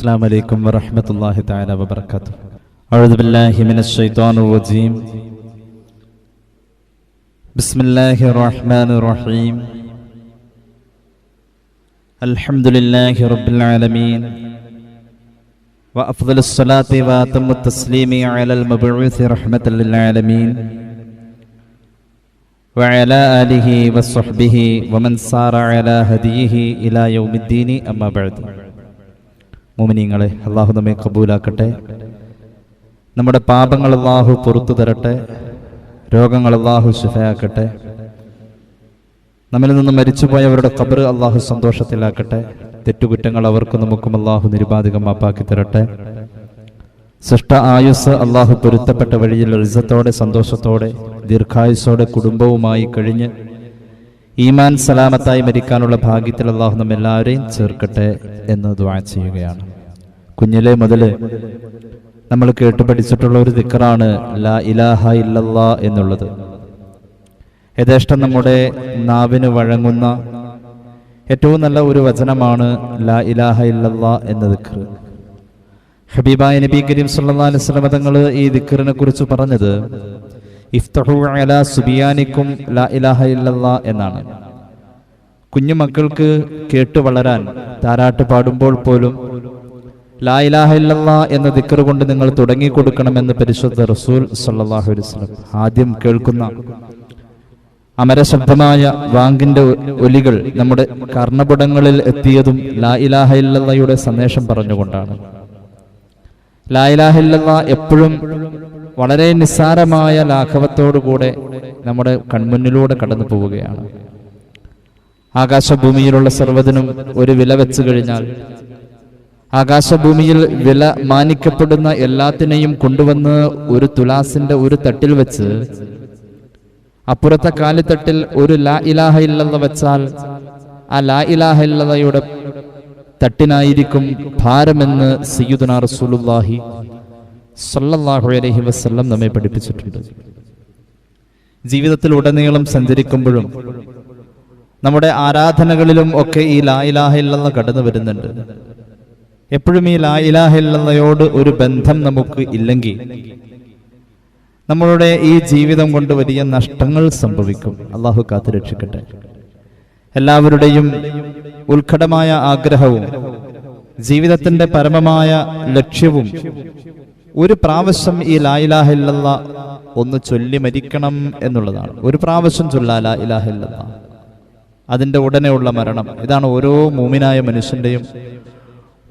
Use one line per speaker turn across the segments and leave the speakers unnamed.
السلام عليكم ورحمة الله تعالى وبركاته. أعوذ بالله من الشيطان الرجيم. بسم الله الرحمن الرحيم. الحمد لله رب العالمين وأفضل الصلاة وأتم التسليم على المبعوث رحمة للعالمين وعلى آله وصحبه ومن سار على هديه إلى يوم الدين أما بعد. മുഅ്മിനീങ്ങളെ, അല്ലാഹു നമ്മെ കബൂലാക്കട്ടെ. നമ്മുടെ പാപങ്ങൾ അല്ലാഹു പുറത്തു തരട്ടെ. രോഗങ്ങൾ അല്ലാഹു ശിഫയാക്കട്ടെ. നമ്മിൽ നിന്ന് മരിച്ചുപോയവരുടെ ഖബർ അല്ലാഹു സന്തോഷത്തിലാക്കട്ടെ. തെറ്റുകുറ്റങ്ങൾ അവർക്കും നമുക്കും അല്ലാഹു നിരുപാധികം മാപ്പാക്കി തരട്ടെ. സൃഷ്ട ആയുസ് അല്ലാഹു പൊരുത്തപ്പെട്ട വഴിയിൽ ഇസ്സത്തോടെ സന്തോഷത്തോടെ ദീർഘായുസ്സോടെ കുടുംബവുമായി കഴിഞ്ഞ് ഈമാൻ സലാമത്തായി മരിക്കാനുള്ള ഭാഗ്യത്തിൽ അല്ലാഹു നമ്മെല്ലാവരെയും ചേർക്കട്ടെ എന്ന് ദുആ ചെയ്യുകയാണ്. കുഞ്ഞിലെ മുതൽ നമ്മൾ കേട്ടുപഠിച്ചിട്ടുള്ള ഒരു ദിക്റാണ് ലാ ഇലാഹ ഇല്ലല്ലാ എന്നുള്ളത്. യഥേഷ്ടം നമ്മുടെ നാവിന് വഴങ്ങുന്ന ഏറ്റവും നല്ല ഒരു വചനമാണ് ലാ ഇലാഹ ഇല്ലല്ലാ എന്ന ദിക്ർ. ഹബീബായ നബി കരീം സല്ലല്ലാഹു അലൈഹി വസല്ലം തങ്ങൾ ഈ ദിക്റിനെ കുറിച്ച് പറഞ്ഞത് ഇഫ്തഹു അലാ സുബിയാനിക്കും ലാ ഇലാഹ ഇല്ലല്ലാ എന്നാണ്. കുഞ്ഞുമക്കൾക്ക് കേട്ടു വളരാൻ താരാട്ട് പാടുമ്പോൾ പോലും ലാ ഇലാഹ ഇല്ലല്ലാ എന്ന ദിക്ർ കൊണ്ട് നിങ്ങൾ തുടങ്ങി കൊടുക്കണമെന്ന് പരിശുദ്ധ റസൂൽ സല്ലല്ലാഹു അലൈഹി വസല്ലം. ആദ്യം കേൾക്കുന്ന അമരശബ്ദമായ വാങ്കിന്റെ ഒലികൾ നമ്മുടെ കർണപുടങ്ങളിൽ എത്തിയതും ലാ ഇലാഹ ഇല്ലല്ലായുടെ സന്ദേശം പറഞ്ഞുകൊണ്ടാണ്. ലാ ഇലാഹ ഇല്ലല്ലാ എപ്പോഴും വളരെ നിസ്സാരമായ ലാഘവത്തോടുകൂടെ നമ്മുടെ കൺമുന്നിലൂടെ കടന്നു പോവുകയാണ്. ആകാശഭൂമിയിലുള്ള സർവ്വതിനും ഒരു വില വെച്ചു കഴിഞ്ഞാൽ ആകാശഭൂമിയിൽ വില മാനിക്കപ്പെടുന്ന എല്ലാത്തിനെയും കൊണ്ടുവന്ന് ഒരു തുലാസിന്റെ ഒരു തട്ടിൽ വെച്ച് അപ്പുറത്തെ കാലിത്തട്ടിൽ ഒരു ലാ ഇലാഹ ഇല്ലല്ലാ വെച്ചാൽ ആ ലാ ഇലാഹ ഇല്ലല്ലായുടെ തട്ടിനായിരിക്കും ഭാരമെന്ന് സയ്യിദുനാ റസൂലുള്ളാഹി സല്ലല്ലാഹു അലൈഹി വസല്ലം നമ്മെ പഠിപ്പിച്ചിട്ടുണ്ട്. ജീവിതത്തിൽ ഉടനീളം സഞ്ചരിക്കുമ്പോഴും നമ്മുടെ ആരാധനകളിലും ഒക്കെ ഈ ലാ ഇലാഹ ഇല്ലല്ലാ കടന്നു വരുന്നുണ്ട്. എപ്പോഴും ഈ ലാ ഇലാഹ ഇല്ലല്ലായോട് ഒരു ബന്ധം നമുക്ക് ഇല്ലെങ്കിൽ നമ്മളുടെ ഈ ജീവിതം കൊണ്ട് വലിയ നഷ്ടങ്ങൾ സംഭവിക്കും. അള്ളാഹു കാത്തുരക്ഷിക്കട്ടെ. എല്ലാവരുടെയും ഉത്കടമായ ആഗ്രഹവും ജീവിതത്തിന്റെ പരമമായ ലക്ഷ്യവും ഒരു പ്രാവശ്യം ഈ ലാ ഇലാഹ ഇല്ലല്ലാ ഒന്ന് ചൊല്ലി മരിക്കണം എന്നുള്ളതാണ്. ഒരു പ്രാവശ്യം ചൊല്ലാ ലാ ഇലാഹ ഇല്ലല്ലാ, അതിന്റെ ഉടനെയുള്ള മരണം. ഇതാണ് ഓരോ മുഅ്മിനായ മനുഷ്യന്റെയും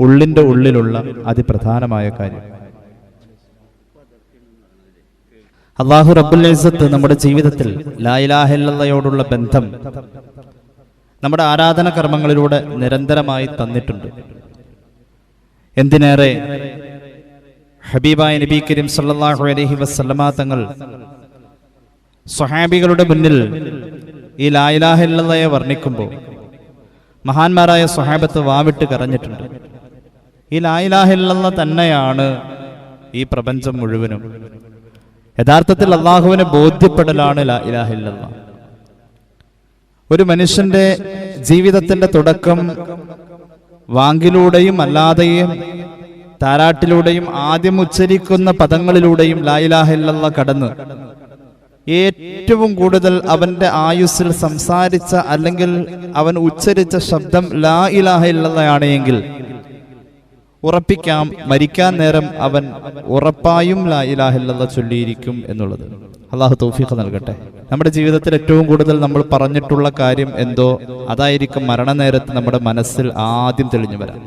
ഉള്ളിന്റെ ഉള്ളിലുള്ള അതിപ്രധാനമായ കാര്യം. അല്ലാഹു റബ്ബുൽ ഇസ്സത്ത് നമ്മുടെ ജീവിതത്തിൽ ലാ ഇലാഹ ഇല്ലല്ലായോടുള്ള ബന്ധം നമ്മുടെ ആരാധന കർമ്മങ്ങളിലൂടെ നിരന്തരമായി തന്നിട്ടുണ്ട്. എന്തിനേറെ ഹബീബായ നബി കരീം സല്ലല്ലാഹു അലൈഹി വസല്ലമ തങ്ങൾ സ്വഹാബികളുടെ മുന്നിൽ ഈ ലാ ഇലാഹ ഇല്ലല്ലാഹയെ വർണ്ണിക്കുമ്പോൾ മഹാന്മാരായ സ്വഹാബത്ത് വാവിട്ട് കരഞ്ഞിട്ടുണ്ട്. ഈ ലാ ഇലാഹ ഇല്ലല്ലാഹ് തന്നെയാണ് ഈ പ്രപഞ്ചം മുഴുവനും. യഥാർത്ഥത്തിൽ അള്ളാഹുവിനെ ബോധ്യപ്പെടലാണ് ലാ ഇലാഹ ഇല്ലല്ലാഹ്. ഒരു മനുഷ്യന്റെ ജീവിതത്തിന്റെ തുടക്കം വാങ്കിലൂടെയും അല്ലാതെയും താരാട്ടിലൂടെയും ആദ്യം ഉച്ചരിക്കുന്ന പദങ്ങളിലൂടെയും ലാ ഇലാഹ ഇല്ലല്ലാഹ് കടന്ന് ഏറ്റവും കൂടുതൽ അവന്റെ ആയുസ്സിൽ സംസാരിച്ച അല്ലെങ്കിൽ അവൻ ഉച്ചരിച്ച ശബ്ദം ലാ ഇലാഹ ഇല്ലല്ലാഹ് ആണെങ്കിൽ ഉറപ്പിക്കാം, മരിക്കാൻ നേരം അവൻ ഉറപ്പായും ലാ ഇലാഹ ഇല്ലല്ലാഹ് ചൊല്ലിയിരിക്കും എന്നുള്ളത്. അള്ളാഹു തൗഫീഖ് നൽകട്ടെ. നമ്മുടെ ജീവിതത്തിൽ ഏറ്റവും കൂടുതൽ നമ്മൾ പറഞ്ഞിട്ടുള്ള കാര്യം എന്തോ അതായിരിക്കും മരണനേരത്ത് നമ്മുടെ മനസ്സിൽ ആദ്യം തെളിഞ്ഞു വരാൻ.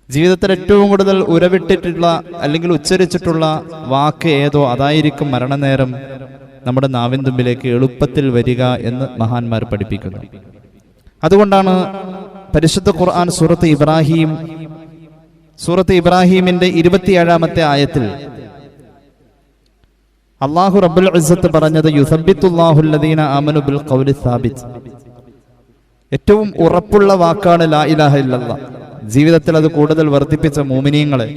ജീവിതത്തിൽ ഏറ്റവും കൂടുതൽ ഉരവിട്ടിട്ടുള്ള അല്ലെങ്കിൽ ഉച്ചരിച്ചിട്ടുള്ള വാക്ക് ഏതോ അതായിരിക്കും മരണനേരം നമ്മുടെ നാവിൻ തുമ്പിലേക്ക് എളുപ്പത്തിൽ വരിക എന്ന് മഹാന്മാർ പഠിപ്പിക്കുന്നു. അതുകൊണ്ടാണ് പരിശുദ്ധ ഖുർആൻ സൂറത്ത് ഇബ്രാഹീമിന്റെ 27-ാമത്തെ ആയത്തിൽ അല്ലാഹു റബ്ബുൽ ഇസ്സത്ത് പറഞ്ഞത് യുസബ്ബിത്തുല്ലാഹു അല്ലദീന ആമനു ബിൽ ഖൗലി സാബിത്. ഏറ്റവും ഉറപ്പുള്ള വാക്കാണ് ലാ ഇലാഹ ഇല്ലല്ലാഹ്. ജീവിതത്തിൽ അത് കൂടുതൽ വർദ്ധിപ്പിച്ച മുഅ്മിനീങ്ങളെ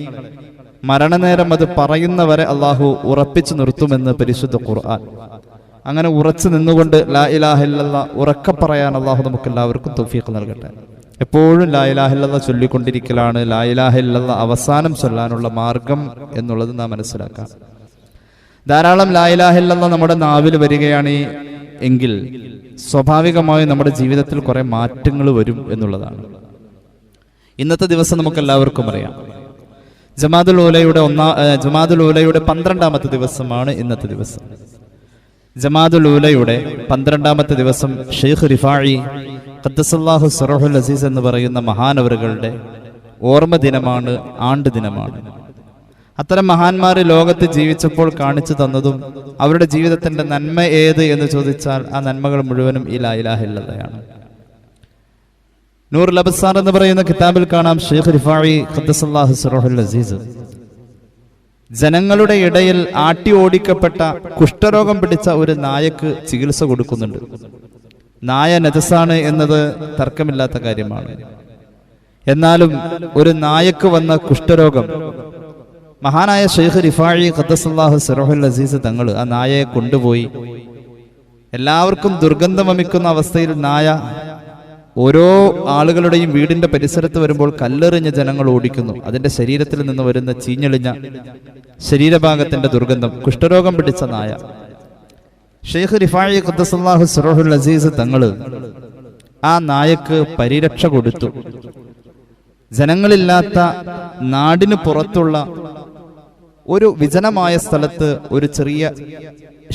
മരണനേരം അത് പറയുന്നവരെ അള്ളാഹു ഉറപ്പിച്ചു നിർത്തുമെന്ന് പരിശുദ്ധ ഖുർആൻ. അങ്ങനെ ഉറച്ചു നിന്നുകൊണ്ട് ലാ ഇലാഹ ഇല്ലല്ലാഹ് ഉറക്കെ പറയാൻ അള്ളാഹു നമുക്ക് എല്ലാവർക്കും തൗഫീഖ് നൽകട്ടെ. എപ്പോഴും ലാ ഇലാഹ ഇല്ലല്ലാഹ് ചൊല്ലിക്കൊണ്ടിരിക്കലാണ് ലാ ഇലാഹ ഇല്ലല്ലാഹ് അവസാനം ചൊല്ലാനുള്ള മാർഗം എന്നുള്ളത് നാം മനസ്സിലാക്കാം. ധാരാളം ലാ ഇലാഹ ഇല്ലല്ലാഹ് നമ്മുടെ നാവിൽ വരികയാണ് എങ്കിൽ സ്വാഭാവികമായും നമ്മുടെ ജീവിതത്തിൽ കുറെ മാറ്റങ്ങൾ വരും എന്നുള്ളതാണ്. ഇന്നത്തെ ദിവസം നമുക്ക് എല്ലാവർക്കും അറിയാം, ജമാഅത്തുൽ ഊലയുടെ 12ാമത്തെ ദിവസമാണ് ഇന്നത്തെ ദിവസം. ജമാഅത്തുൽ ഊലയുടെ 12ാമത്തെ ദിവസം ഷെയ്ഖ് റിഫാഇ ഖദ്ദസല്ലാഹു സിറഹുൽ അസീസ് എന്ന് പറയുന്ന മഹാനവറുകളുടെ ഓർമ്മ ദിനമാണ്, ആണ്ട് ദിനമാണ്. അത്തരം മഹാന്മാർ ലോകത്ത് ജീവിച്ചപ്പോൾ കാണിച്ചു തന്നതും അവരുടെ ജീവിതത്തിന്റെ നന്മ ഏത് എന്ന് ചോദിച്ചാൽ ആ നന്മകൾ മുഴുവനും ഈ ലാ ഇലാഹ ഇല്ലല്ലാഹയാണ്. നൂറുൽ അബ്സാർ എന്ന് പറയുന്ന കിതാബിൽ കാണാം, ഷെയ്ഖ് റിഫാഇ ഖദ്ദസല്ലാഹു സിറഹുൽ അസീസ് ജനങ്ങളുടെ ഇടയിൽ ആട്ടി ഓടിക്കപ്പെട്ട കുഷ്ഠരോഗം പിടിച്ച ഒരു നായക്ക് ചികിത്സ കൊടുക്കുന്നുണ്ട്. നായ നജസാണ് എന്നത് തർക്കമില്ലാത്ത കാര്യമാണ്. എന്നാലും ഒരു നായക്ക് വന്ന കുഷ്ഠരോഗം മഹാനായ ഷെയ്ഖ് റിഫാഇ ഖദ്ദസല്ലാഹു സിറഹുൽ അസീസ് തങ്ങൾ ആ നായയെ കൊണ്ടുപോയി, എല്ലാവർക്കും ദുർഗന്ധം വമിക്കുന്ന അവസ്ഥയിൽ നായ ഓരോ ആളുകളുടെയും വീടിന്റെ പരിസരത്ത് വരുമ്പോൾ കല്ലെറിഞ്ഞ ജനങ്ങൾ ഓടിക്കുന്നു. അതിന്റെ ശരീരത്തിൽ നിന്ന് വരുന്ന ചീഞ്ഞെളിഞ്ഞ ശരീരഭാഗത്തിന്റെ ദുർഗന്ധം, കുഷ്ഠരോഗം പിടിച്ച നായ. ഷെയ്ഖ് റിഫാഇ ഖദ്ദസല്ലാഹു സിറഹുൽ അസീസ് തങ്ങൾ ആ നായക്ക് പരിരക്ഷ കൊടുത്തു. ജനങ്ങളില്ലാത്ത നാടിന് പുറത്തുള്ള ഒരു വിജനമായ സ്ഥലത്ത് ഒരു ചെറിയ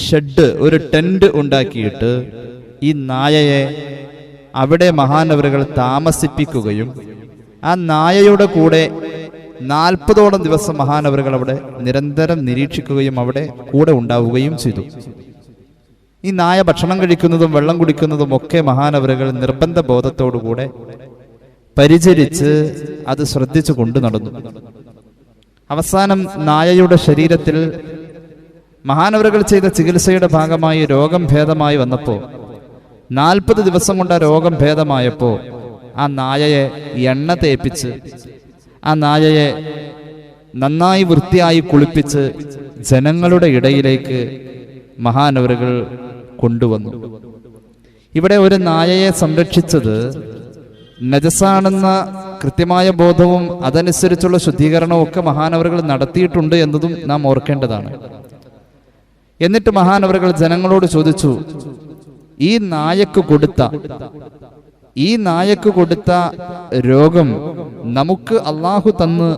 ഷെഡ്, ഒരു ടെന്റ് ഉണ്ടാക്കിയിട്ട് ഈ നായയെ അവിടെ മഹാനവറുകൾ താമസിപ്പിക്കുകയും ആ നായയുടെ കൂടെ 40ഓളം ദിവസം മഹാനവറുകൾ അവിടെ നിരന്തരം നിരീക്ഷിക്കുകയും അവിടെ കൂടെ ഉണ്ടാവുകയും ചെയ്തു. ഈ നായ ഭക്ഷണം കഴിക്കുന്നതും വെള്ളം കുടിക്കുന്നതും ഒക്കെ മഹാനവറുകൾ നിർബന്ധ ബോധത്തോടുകൂടെ പരിചരിച്ച് അത് ശ്രദ്ധിച്ചു കൊണ്ടു നടന്നു. അവസാനം നായയുടെ ശരീരത്തിൽ മഹാനവറുകൾ ചെയ്ത ചികിത്സയുടെ ഭാഗമായി രോഗം ഭേദമായി വന്നപ്പോൾ 40 ദിവസം കൊണ്ട് ആ രോഗം ഭേദമായപ്പോൾ ആ നായയെ എണ്ണ തേപ്പിച്ച് ആ നായയെ നന്നായി വൃത്തിയായി കുളിപ്പിച്ച് ജനങ്ങളുടെ ഇടയിലേക്ക് മഹാനവറുകൾ കൊണ്ടുവന്നു. ഇവിടെ ഒരു നായയെ സംരക്ഷിച്ചത് നജസാണെന്ന കൃത്യമായ ബോധവും അതനുസരിച്ചുള്ള ശുദ്ധീകരണവും ഒക്കെ മഹാനവറുകൾ നടത്തിയിട്ടുണ്ട് എന്നതും നാം ഓർക്കേണ്ടതാണ്. എന്നിട്ട് മഹാനവറുകൾ ജനങ്ങളോട് ചോദിച്ചു, ഈ നായക്ക് കൊടുത്ത രോഗം നമുക്ക് അള്ളാഹു തന്ന്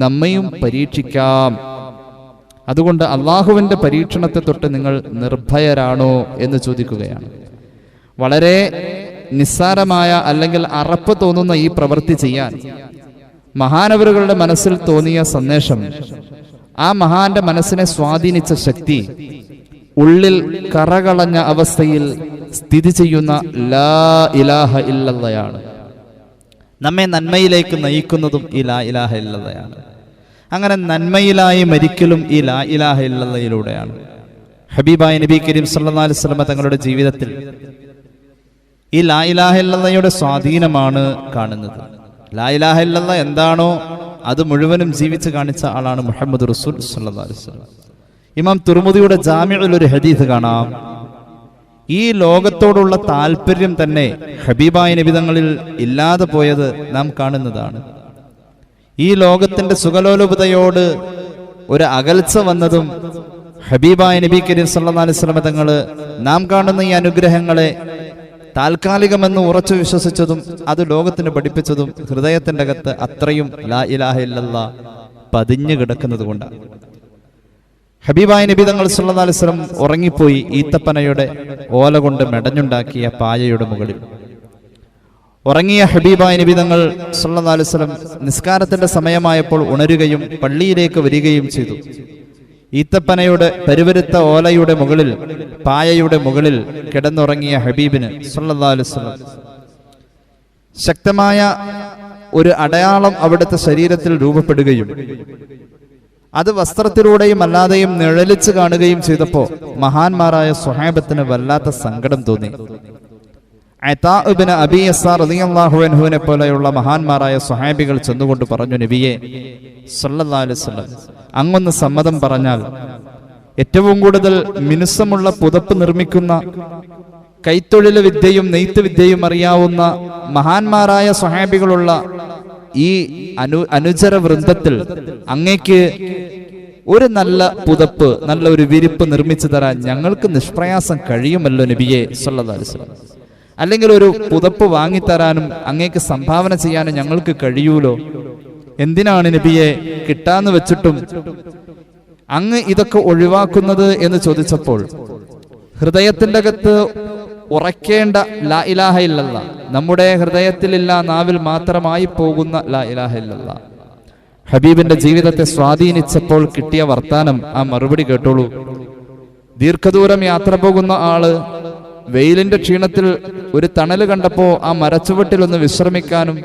നമ്മയും പരീക്ഷിക്കാം. അതുകൊണ്ട് അള്ളാഹുവിന്റെ പരീക്ഷണത്തെ തൊട്ട് നിങ്ങൾ നിർഭയരാണോ എന്ന് ചോദിക്കുകയാണ്. വളരെ നിസ്സാരമായ അല്ലെങ്കിൽ അറപ്പ് തോന്നുന്ന ഈ പ്രവൃത്തി ചെയ്യാൻ മഹാനവറുകളുടെ മനസ്സിൽ തോന്നിയ സന്ദേശം, ആ മഹാന്റെ മനസ്സിനെ സ്വാധീനിച്ച ശക്തി ഉള്ളിൽ കറകളഞ്ഞ അവസ്ഥയിൽ സ്ഥിതി ചെയ്യുന്ന ലാ ഇലാഹ ഇല്ലല്ലാഹയാണ്. നമ്മെ നന്മയിലേക്ക് നയിക്കുന്നതും ഈ ലാ ഇലാഹ ഇല്ലല്ലാഹയാണ്. അങ്ങനെ നന്മയിലായി മരിക്കലും ഈ ലാ ഇലാഹ ഇല്ലല്ലാഹയിലൂടെയാണ്. ഹബീബായ നബി കരീം സല്ലല്ലാഹു അലൈഹി വസല്ലം തങ്ങളുടെ ജീവിതത്തിൽ ഈ ലാ ഇലാഹ ഇല്ലല്ലാഹയുടെ സ്വാധീനമാണ് കാണുന്നത്. ലാ ഇലാഹ ഇല്ലല്ലാഹ് എന്താണോ അത് മുഴുവനും ജീവിച്ച് കാണിച്ച ആളാണ് മുഹമ്മദ് റസൂൽ സല്ലല്ലാഹു അലൈഹി വസല്ലം. ഇമാം തുർമുദിയുടെ ജാമിഉൽ ഒരു ഹദീസ് കാണാം. ഈ ലോകത്തോടുള്ള താല്പര്യം തന്നെ ഹബീബായ നബി തങ്ങളിൽ ഇല്ലാതെ പോയത് നാം കാണുന്നതാണ്. ഈ ലോകത്തിന്റെ സുഖലോലുപതയോട് ഒരു അകൽച്ച വന്നതും ഹബീബായ നബി കരീം സല്ലല്ലാഹു അലൈഹി വസല്ലം തങ്ങൾ നാം കാണുന്ന ഈ അനുഗ്രഹങ്ങളെ താൽക്കാലികമെന്ന് ഉറച്ചു വിശ്വസിച്ചതും അത് ലോകത്തിന് പഠിപ്പിച്ചതും ഹൃദയത്തിന്റെ അകത്ത് അത്രയും ലാ ഇലാഹ ഇല്ലല്ലാഹ് പതിഞ്ഞു കിടക്കുന്നത് കൊണ്ടാണ്. ഹബീബായ നബി തങ്ങൾ സല്ലല്ലാഹു അലൈഹി വസല്ലം ഉറങ്ങിപ്പോയി ഈത്തപ്പനയുടെ ഓല കൊണ്ട് മെടഞ്ഞുണ്ടാക്കിയ പായയുടെ മുകളിൽ. ഉറങ്ങിയ ഹബീബായ നബി തങ്ങൾ സല്ലല്ലാഹു അലൈഹി വസല്ലം നിസ്കാരത്തിന്റെ സമയമായപ്പോൾ ഉണരുകയും പള്ളിയിലേക്ക് വരികയും ചെയ്തു. ഈത്തപ്പനയുടെ പരുവരുത്ത ഓലയുടെ മുകളിൽ, പായയുടെ മുകളിൽ കിടന്നുറങ്ങിയ ഹബീബിന് സല്ലല്ലാഹു അലൈഹി വസല്ലം ശക്തമായ ഒരു അടയാളം അവിടുത്തെ ശരീരത്തിൽ രൂപപ്പെടുകയും അത് വസ്ത്രത്തിലൂടെയും അല്ലാതെയും നിഴലിച്ച് കാണുകയും ചെയ്തപ്പോൾ മഹാന്മാരായ സ്വഹാബത്തിന് വല്ലാത്ത സങ്കടം തോന്നി. അതാ ഇബ്നു അബീ യസാർ റളിയല്ലാഹു അൻഹുവിനെ പോലെയുള്ള മഹാന്മാരായ സ്വഹാബികൾ ചെന്നുകൊണ്ട് പറഞ്ഞു, നബിയെ സല്ലല്ലാഹു അലൈഹി വസല്ലം, അങ്ങൊന്ന് സമ്മതം പറഞ്ഞാൽ ഏറ്റവും കൂടുതൽ മിനുസമുള്ള പുതപ്പ് നിർമ്മിക്കുന്ന കൈത്തൊഴിൽ വിദ്യയും നെയ്ത്ത് വിദ്യയും അറിയാവുന്ന മഹാന്മാരായ സ്വഹാബികളുള്ള ഈ അനുചര വൃന്ദത്തിൽ അങ്ങേക്ക് ഒരു നല്ല പുതപ്പ്, നല്ല ഒരു വിരിപ്പ് നിർമ്മിച്ചു തരാൻ ഞങ്ങൾക്ക് നിഷ്പ്രയാസം കഴിയുമല്ലോ നബിയെ സല്ലല്ലാഹു അലൈഹി വസല്ലം. അല്ലെങ്കിൽ ഒരു പുതപ്പ് വാങ്ങിത്തരാനും അങ്ങേക്ക് സംഭാവന ചെയ്യാനും ഞങ്ങൾക്ക് കഴിയൂലോ. എന്തിനാണ് നബിയെ കിട്ടാന്ന് വെച്ചിട്ടും അങ്ങ് ഇതൊക്കെ ഒഴിവാക്കുന്നത് എന്ന് ചോദിച്ചപ്പോൾ ഹൃദയത്തിന്റെ അകത്ത് ഉറക്കേണ്ട ലാ ഇലാഹ ഇല്ലല്ലാഹ്, നമ്മുടെ ഹൃദയത്തിലില്ല, നാവിൽ മാത്രമായി പോകുന്ന ലാ ഇലാഹ ഇല്ലല്ലാഹ്, ഹബീബിന്റെ ജീവിതത്തെ സ്വാധീനിച്ചപ്പോൾ കിട്ടിയ വർത്താനം, ആ മറുപടി കേട്ടോളൂ. ദീർഘദൂരം യാത്ര പോകുന്ന ആള് വെയിലിന്റെ ക്ഷീണത്തിൽ ഒരു തണല് കണ്ടപ്പോ ആ മരച്ചുവട്ടിൽ ഒന്ന് വിശ്രമിക്കാനും,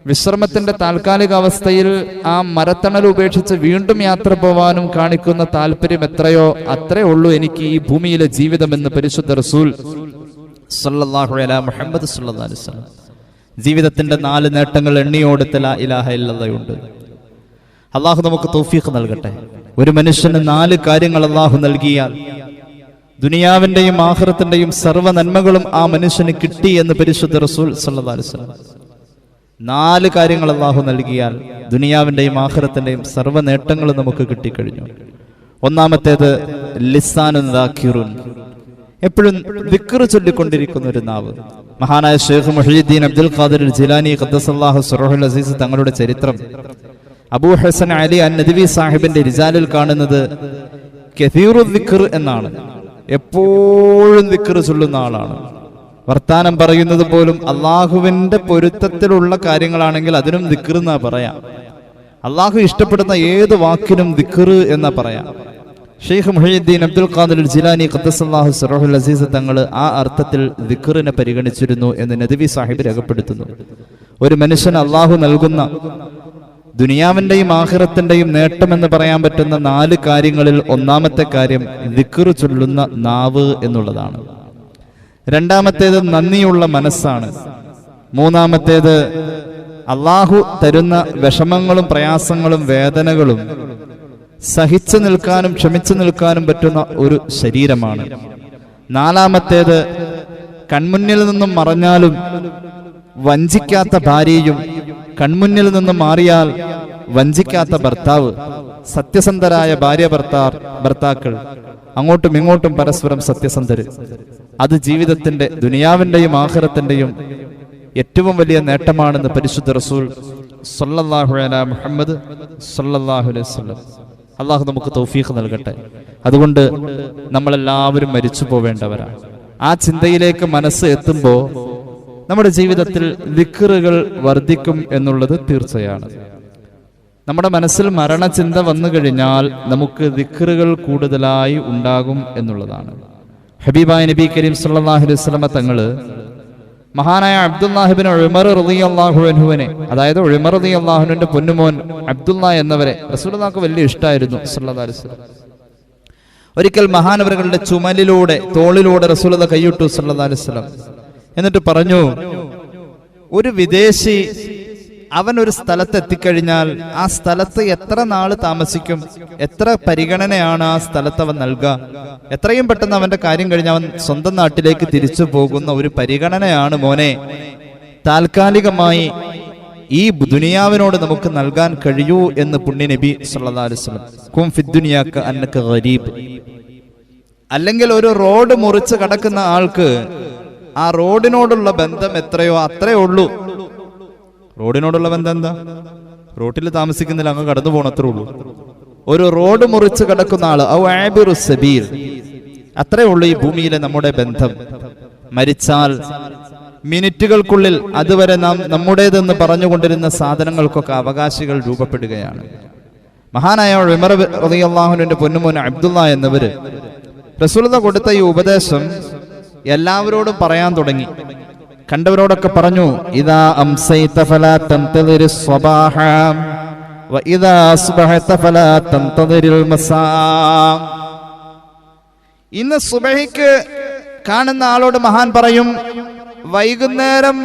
വിശ്രമത്തിന്റെ താൽക്കാലിക അവസ്ഥയിൽ ആ മരത്തണൽ ഉപേക്ഷിച്ച് വീണ്ടും യാത്ര പോവാനും കാണിക്കുന്ന താല്പര്യം എത്രയോ അത്രേ ഉള്ളൂ എനിക്ക് ഈ ഭൂമിയിലെ ജീവിതമെന്ന് പരിശുദ്ധ റസൂൽ സല്ലല്ലാഹു അലൈഹി മുഹമ്മദ് സല്ലല്ലാഹു അലൈഹി വസല്ലം. ജീവിതത്തിന്റെ 4 നേട്ടങ്ങൾ എണ്ണിയോടുത്ത ലാ ഇലാഹ ഇല്ലല്ലാഹുണ്ട്. അള്ളാഹു നമുക്ക് തൗഫീഖ് നൽകട്ടെ. ഒരു മനുഷ്യന് 4 കാര്യങ്ങൾ അള്ളാഹു നൽകിയാൽ ദുനിയാവിന്റെയും ആഖിറത്തിന്റെയും സർവ്വ നന്മകളും ആ മനുഷ്യന് കിട്ടി എന്ന് പരിശുദ്ധ റസൂൽ സല്ലല്ലാഹു അലൈഹി വസല്ലം. 4 കാര്യങ്ങൾ അള്ളാഹു നൽകിയാൽ ദുനിയാവിന്റെയും ആഖിറത്തിന്റെയും സർവ്വ നേട്ടങ്ങളും നമുക്ക് കിട്ടിക്കഴിഞ്ഞു. ഒന്നാമത്തേത് ലിസാനുൻ ദാക്കിറുൻ, എപ്പോഴും ദിക്ർ ചൊല്ലിക്കൊണ്ടിരിക്കുന്ന ഒരു നാവ്. മഹാനായ ഷെയ്ഖ് മുഹ്യിദ്ദീൻ അബ്ദുൽ ഖാദിർ ജിലാനി ഖദ്ദസല്ലാഹു സിറഹുൽ അസീസ് തങ്ങളുടെ ചരിത്രം അബൂ ഹസൻ അലി അൻ-നദ്വി സാഹിബിന്റെ റിജാലിൽ കാണുന്നത് കസീറു ദിക്ർ എന്നാണ്. എപ്പോഴും ദിക്ർ ചൊല്ലുന്ന ആളാണ്. വർത്താനം പറയുന്നത് പോലും അള്ളാഹുവിന്റെ പൊരുത്തത്തിലുള്ള കാര്യങ്ങളാണെങ്കിൽ അതിനും ദിക്ർ എന്നാ പറയാം. അള്ളാഹു ഇഷ്ടപ്പെടുന്ന ഏത് വാക്കിനും ദിക്ർ എന്നാ പറയാം. ഷെയ്ഖ് മുഹ്യിദ്ദീൻ അബ്ദുൽ ഖാദിർ ജിലാനി ഖദ്ദസല്ലാഹു സിറഹുൽ അസീസ് തങ്ങൾ ആ അർത്ഥത്തിൽ ദിക്റിനെ പരിഗണിച്ചിരുന്നു എന്ന് നദ്വി സാഹിബ് രേഖപ്പെടുത്തുന്നു. ഒരു മനുഷ്യന് അള്ളാഹു നൽകുന്ന ദുനിയാവിന്റെയും ആഖിറത്തിന്റെയും നേട്ടം എന്ന് പറയാൻ പറ്റുന്ന 4 കാര്യങ്ങളിൽ ഒന്നാമത്തെ കാര്യം ദിക്ർ ചൊല്ലുന്ന നാവ് എന്നുള്ളതാണ്. രണ്ടാമത്തേത് നന്ദിയുള്ള മനസ്സാണ്. മൂന്നാമത്തേത് അള്ളാഹു തരുന്ന വിഷമങ്ങളും പ്രയാസങ്ങളും വേദനകളും സഹിച്ചു നിൽക്കാനും ക്ഷമിച്ചു നിൽക്കാനും പറ്റുന്ന ഒരു ശരീരമാണ്. നാലാമത്തേത് കൺമുന്നിൽ നിന്നും മറഞ്ഞാലും വഞ്ചിക്കാത്ത ഭാര്യയും കൺമുന്നിൽ നിന്നും മാറിയാൽ വഞ്ചിക്കാത്ത ഭർത്താവ്, സത്യസന്ധരായ ഭാര്യ ഭർത്താക്കൾ, അങ്ങോട്ടും ഇങ്ങോട്ടും പരസ്പരം സത്യസന്ധര്. അത് ജീവിതത്തിന്റെ ദുനിയാവിന്റെയും ആഖിറത്തിന്റെയും ഏറ്റവും വലിയ നേട്ടമാണെന്ന് പരിശുദ്ധ റസൂൽ സല്ലല്ലാഹു അലൈഹി മുഹമ്മദ് സല്ലല്ലാഹു അലൈഹി വസല്ലം. അള്ളാഹു നമുക്ക് തൗഫീഖ് നൽകട്ടെ. അതുകൊണ്ട് നമ്മളെല്ലാവരും മരിച്ചു പോവേണ്ടവരാണ്. ആ ചിന്തയിലേക്ക് മനസ്സ് എത്തുമ്പോൾ നമ്മുടെ ജീവിതത്തിൽ ദിക്റുകൾ വർദ്ധിക്കും എന്നുള്ളത് തീർച്ചയാണ്. നമ്മുടെ മനസ്സിൽ മരണചിന്ത വന്നു കഴിഞ്ഞാൽ നമുക്ക് ദിക്റുകൾ കൂടുതലായി ഉണ്ടാകും എന്നുള്ളതാണ്. ഹബീബായ നബി കരീം സല്ലല്ലാഹു അലൈഹി വസല്ലം തങ്ങള് മഹാനായ അബ്ദുല്ലാഹ് ഇബ്നു ഉമർ റളിയല്ലാഹു അൻഹുവിനെ, അതായത് ഉമർ റളിയല്ലാഹു അൻഹുവിന്റെ പൊന്നുമോൻ അബ്ദുല്ലാ എന്നവരെ റസൂലുള്ളാഹിക്ക് വലിയ ഇഷ്ടമായിരുന്നു സല്ലല്ലാഹു അലൈഹി വസല്ലം. ഒരിക്കൽ മഹാനവറുകളുടെ ചുമലിലൂടെ, തോളിലൂടെ റസൂലുള്ളാഹി കൈയിട്ടു സല്ലല്ലാഹു അലൈഹി വസല്ലം. എന്നിട്ട് പറഞ്ഞു, ഒരു വിദേശി അവൻ ഒരു സ്ഥലത്ത് എത്തിക്കഴിഞ്ഞാൽ ആ സ്ഥലത്ത് എത്ര നാള് താമസിക്കും, എത്ര പരിഗണനയാണ് ആ സ്ഥലത്ത് അവൻ നൽകുക, എത്രയും പെട്ടെന്ന് അവന്റെ കാര്യം കഴിഞ്ഞ് അവൻ സ്വന്തം നാട്ടിലേക്ക് തിരിച്ചു പോകുന്ന ഒരു പരിഗണനയാണ് മോനെ താൽക്കാലികമായി ഈ ദുനിയാവിനോട് നമുക്ക് നൽകാൻ കഴിയൂ എന്ന് പുണ്യ നബി സല്ലല്ലാഹു അലൈഹി വസല്ലം. കും ഫിദ്ദുനിയാക അന്നക ഗരീബ്. അല്ലെങ്കിൽ ഒരു റോഡ് മുറിച്ച് കടക്കുന്ന ആൾക്ക് ആ റോഡിനോടുള്ള ബന്ധം എത്രയോ അത്രേ ഉള്ളൂ. റോഡിനോടുള്ള ബന്ധം എന്താ? റോട്ടിൽ താമസിക്കുന്നില്ല, അങ്ങ് കടന്നു പോണത്രേ ഉള്ളൂ. ഒരു റോഡ് മുറിച്ച് കിടക്കുന്ന ആള് ഔ ആബിറു സബീൽ, അത്രേ ഉള്ളൂ ഈ ഭൂമിയിലെ നമ്മുടെ ബന്ധം. മരിച്ചാൽ മിനിറ്റുകൾക്കുള്ളിൽ അതുവരെ നാം നമ്മുടേതെന്ന് പറഞ്ഞുകൊണ്ടിരുന്ന സാധനങ്ങൾക്കൊക്കെ അവകാശികൾ രൂപപ്പെടുകയാണ്. മഹാനായ ഉമർ റളിയല്ലാഹു അൻഹുവിന്റെ പൊന്നുമോൻ അബ്ദുല്ലാ എന്നവര് റസൂലുള്ളാഹി കൊടുത്ത ഈ ഉപദേശം എല്ലാവരോടും പറയാൻ തുടങ്ങി. കണ്ടവരോടൊക്കെ പറഞ്ഞു, ഇദാ അംസൈത ഫലാ തൻതദിരിസ് സ്വബാഹ വഇദാ അസ്ബഹത ഫലാ തൻതദിരിൽ മസാ. ഇന്ന് സുബഹിക്ക് കാണുന്ന ആളോട് മഹാൻ പറയും, വൈകുന്നേരം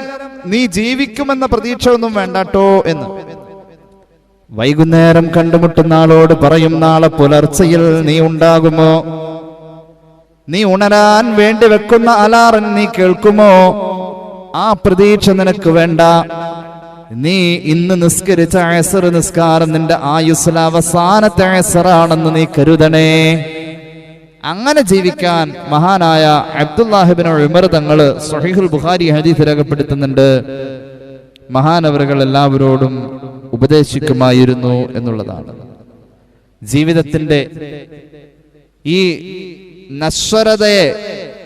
നീ ജീവിക്കുമെന്ന പ്രതീക്ഷ ഒന്നും വേണ്ടാട്ടോ എന്ന്. വൈകുന്നേരം കണ്ടുമുട്ടുന്ന ആളോട് പറയും, നാളെ പുലർച്ചയിൽ നീ ഉണ്ടാകുമോ, നീ ഉണരാൻ വേണ്ടി വെക്കുന്ന അലാറം നീ കേൾക്കുമോ? ആ പ്രതീക്ഷ നിനക്ക് വേണ്ട. നീ ഇന്ന് നിസ്കരിച്ച അസർ നിസ്കാരം നിന്റെ ആയുസ്സിൽ അവസാനത്തെ അസറാണെന്ന് നീ കരുതണേ. അങ്ങനെ ജീവിക്കാൻ മഹാനായ അബ്ദുല്ലാഹിബ്ൻ ഉമർ തങ്ങള് സ്വഹീഹുൽ ബുഖാരി ഹദീസ് രേഖപ്പെടുത്തുന്നുണ്ട്. മഹാനവറുകൾ എല്ലാവരോടും ഉപദേശിക്കുമായിരുന്നു എന്നുള്ളതാണ്. ജീവിതത്തിന്റെ ഈ നശ്വരതയെ,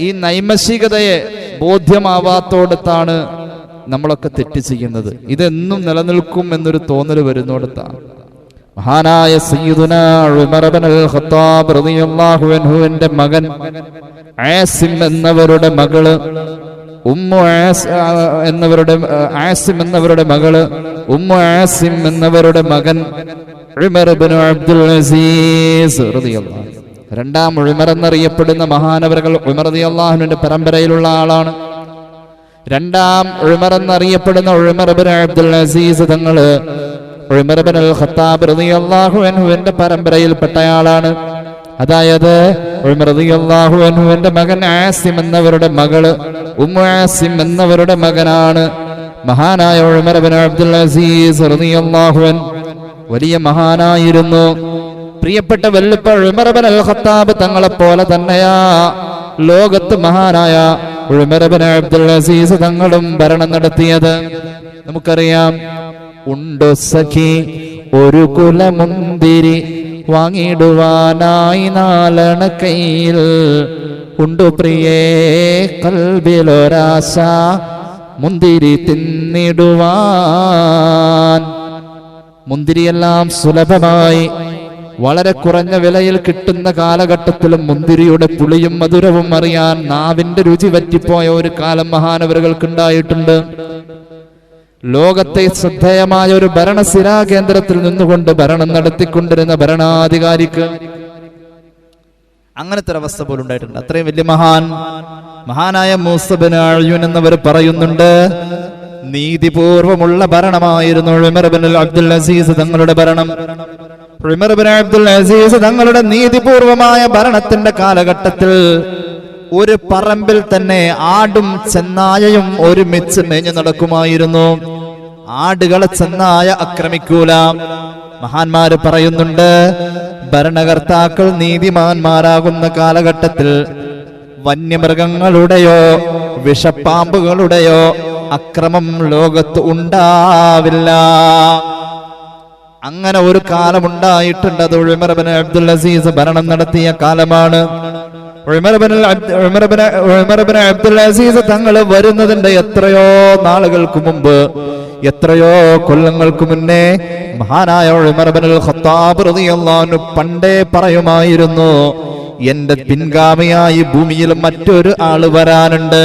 ഈ നൈമഷികതയെ ബോധ്യമാവാത്തോടത്താണ് നമ്മളൊക്കെ തെറ്റ് ചെയ്യുന്നത്. ഇതെന്നും നിലനിൽക്കും എന്നൊരു തോന്നൽ വരുന്നിടത്താണ്. മഹാനായ സയ്യിദുനാ ഉമർ ഇബ്നുൽ ഖത്താബ് റളിയല്ലാഹു അൻഹുവിന്റെ മകൻ ആസിം എന്നവരുടെ മകള് ഉമ്മു ആസിം എന്നവരുടെ മകള് ഉമ്മു ആസിം എന്നവരുടെ മകൻ ഉമർ ഇബ്നു അബ്ദുൽ അസീസ് റളിയല്ലാഹു അൻഹു, രണ്ടാം ഉമർ എന്നറിയപ്പെടുന്ന മഹാനവറുകൾ ഉമർ റളിയല്ലാഹുവിന്റെ പരമ്പരയിലുള്ള ആളാണ്. രണ്ടാം ഉമർ എന്നറിയപ്പെടുന്ന ഉമർ ഇബ്നു അബ്ദുൽ അസീസ് തങ്ങള് ഉമർ ഇബ്നുൽ ഖത്താബ് റളിയല്ലാഹു അൻഹുവിന്റെ പരമ്പരയിൽപ്പെട്ടയാളാണ്. അതായത് ഉമർ റളിയല്ലാഹു അൻഹുവിന്റെ മകൻ ആസിം എന്നവരുടെ മകള് ഉമ്മു ആസിം എന്നവരുടെ മകനാണ് മഹാനായ ഉമർ ഇബ്നു അബ്ദുൽ അസീസ് റളിയല്ലാഹു അൻഹു. വലിയ മഹാനായിരുന്നു. പ്രിയപ്പെട്ട വല്ലുപ്പ ഉമർ ഇബ്നുൽ ഖത്താബ് തങ്ങളെ പോലെ തന്നെയാ ലോകത്ത് മഹാനായ ഉമർ ഇബ്നു അബ്ദുൽ അസീസ് തങ്ങളും ഭരണം നടത്തിയത്. നമുക്കറിയാം, ഉണ്ടോ സഖി ഒരു കുലമുന്തിരി വാങ്ങിടുവാനായി നാലണ കയ്യിൽ, ഉണ്ടു പ്രിയേ കൽബിലൊരാശ മുന്തിരി തിന്നിടുവാൻ. മുന്തിരിയെല്ലാം സുലഭമായി വളരെ കുറഞ്ഞ വിലയിൽ കിട്ടുന്ന കാലഘട്ടത്തിലും മുന്തിരിയുടെ പുളിയും മധുരവും അറിയാൻ നാവിന്റെ രുചി പറ്റിപ്പോയ ഒരു കാലം മഹാനവറുകൾക്കുണ്ടായിട്ടുണ്ട്. ലോകത്തെ ശ്രദ്ധേയമായ ഒരു ഭരണസിരാ കേന്ദ്രത്തിൽ നിന്നുകൊണ്ട് ഭരണം നടത്തിക്കൊണ്ടിരുന്ന ഭരണാധികാരിക്ക് അങ്ങനത്തെ ഒരു അവസ്ഥ പോലും ഉണ്ടായിട്ടുണ്ട്. അത്രയും വലിയ മഹാനായ മൂസ ബിൻ അയ്യൂൻ എന്നവർ പറയുന്നുണ്ട്, നീതിപൂർവമുള്ള ഭരണമായിരുന്നു ഉമർ ഇബ്നുൽ അബ്ദുൽ അസീസ് തങ്ങളുടെ ഭരണം. ഉമർ ഇബ്നു അബ്ദുൽ അസീസ് തങ്ങളുടെ നീതിപൂർവമായ ഭരണത്തിന്റെ കാലഘട്ടത്തിൽ ഒരു പറമ്പിൽ തന്നെ ആടും ചെന്നായയും ഒരുമിച്ച് മേഞ്ഞു നടക്കുമായിരുന്നു. ആടുകളെ ചെന്നായ ആക്രമിക്കൂല. മഹാന്മാര് പറയുന്നുണ്ട്, ഭരണകർത്താക്കൾ നീതിമാന്മാരാകുന്ന കാലഘട്ടത്തിൽ വന്യമൃഗങ്ങളുടെയോ വിഷപ്പാമ്പുകളുടെയോ അക്രമം ലോകത്ത് ഉണ്ടാവില്ല. അങ്ങനെ ഒരു കാലമുണ്ടായിട്ടുണ്ട്. അത് ഉമർ ഇബ്നു അബ്ദുൽ അസീസ് ഭരണം നടത്തിയ കാലമാണ്. ഉമർ ഇബ്നു അബ്ദുൽ അസീസ് തങ്ങൾ വരുന്നതിന്റെ എത്രയോ നാളുകൾക്ക് മുമ്പ്, എത്രയോ കൊല്ലങ്ങൾക്ക് മുന്നേ മഹാനായ ഉമർ ഇബ്നുൽ ഖത്താബ് റളിയല്ലാഹു അൻഹു പണ്ടേ പറയുമായിരുന്നു, എന്റെ പിൻഗാമിയായി ഭൂമിയിൽ മറ്റൊരു ആള് വരാനുണ്ട്.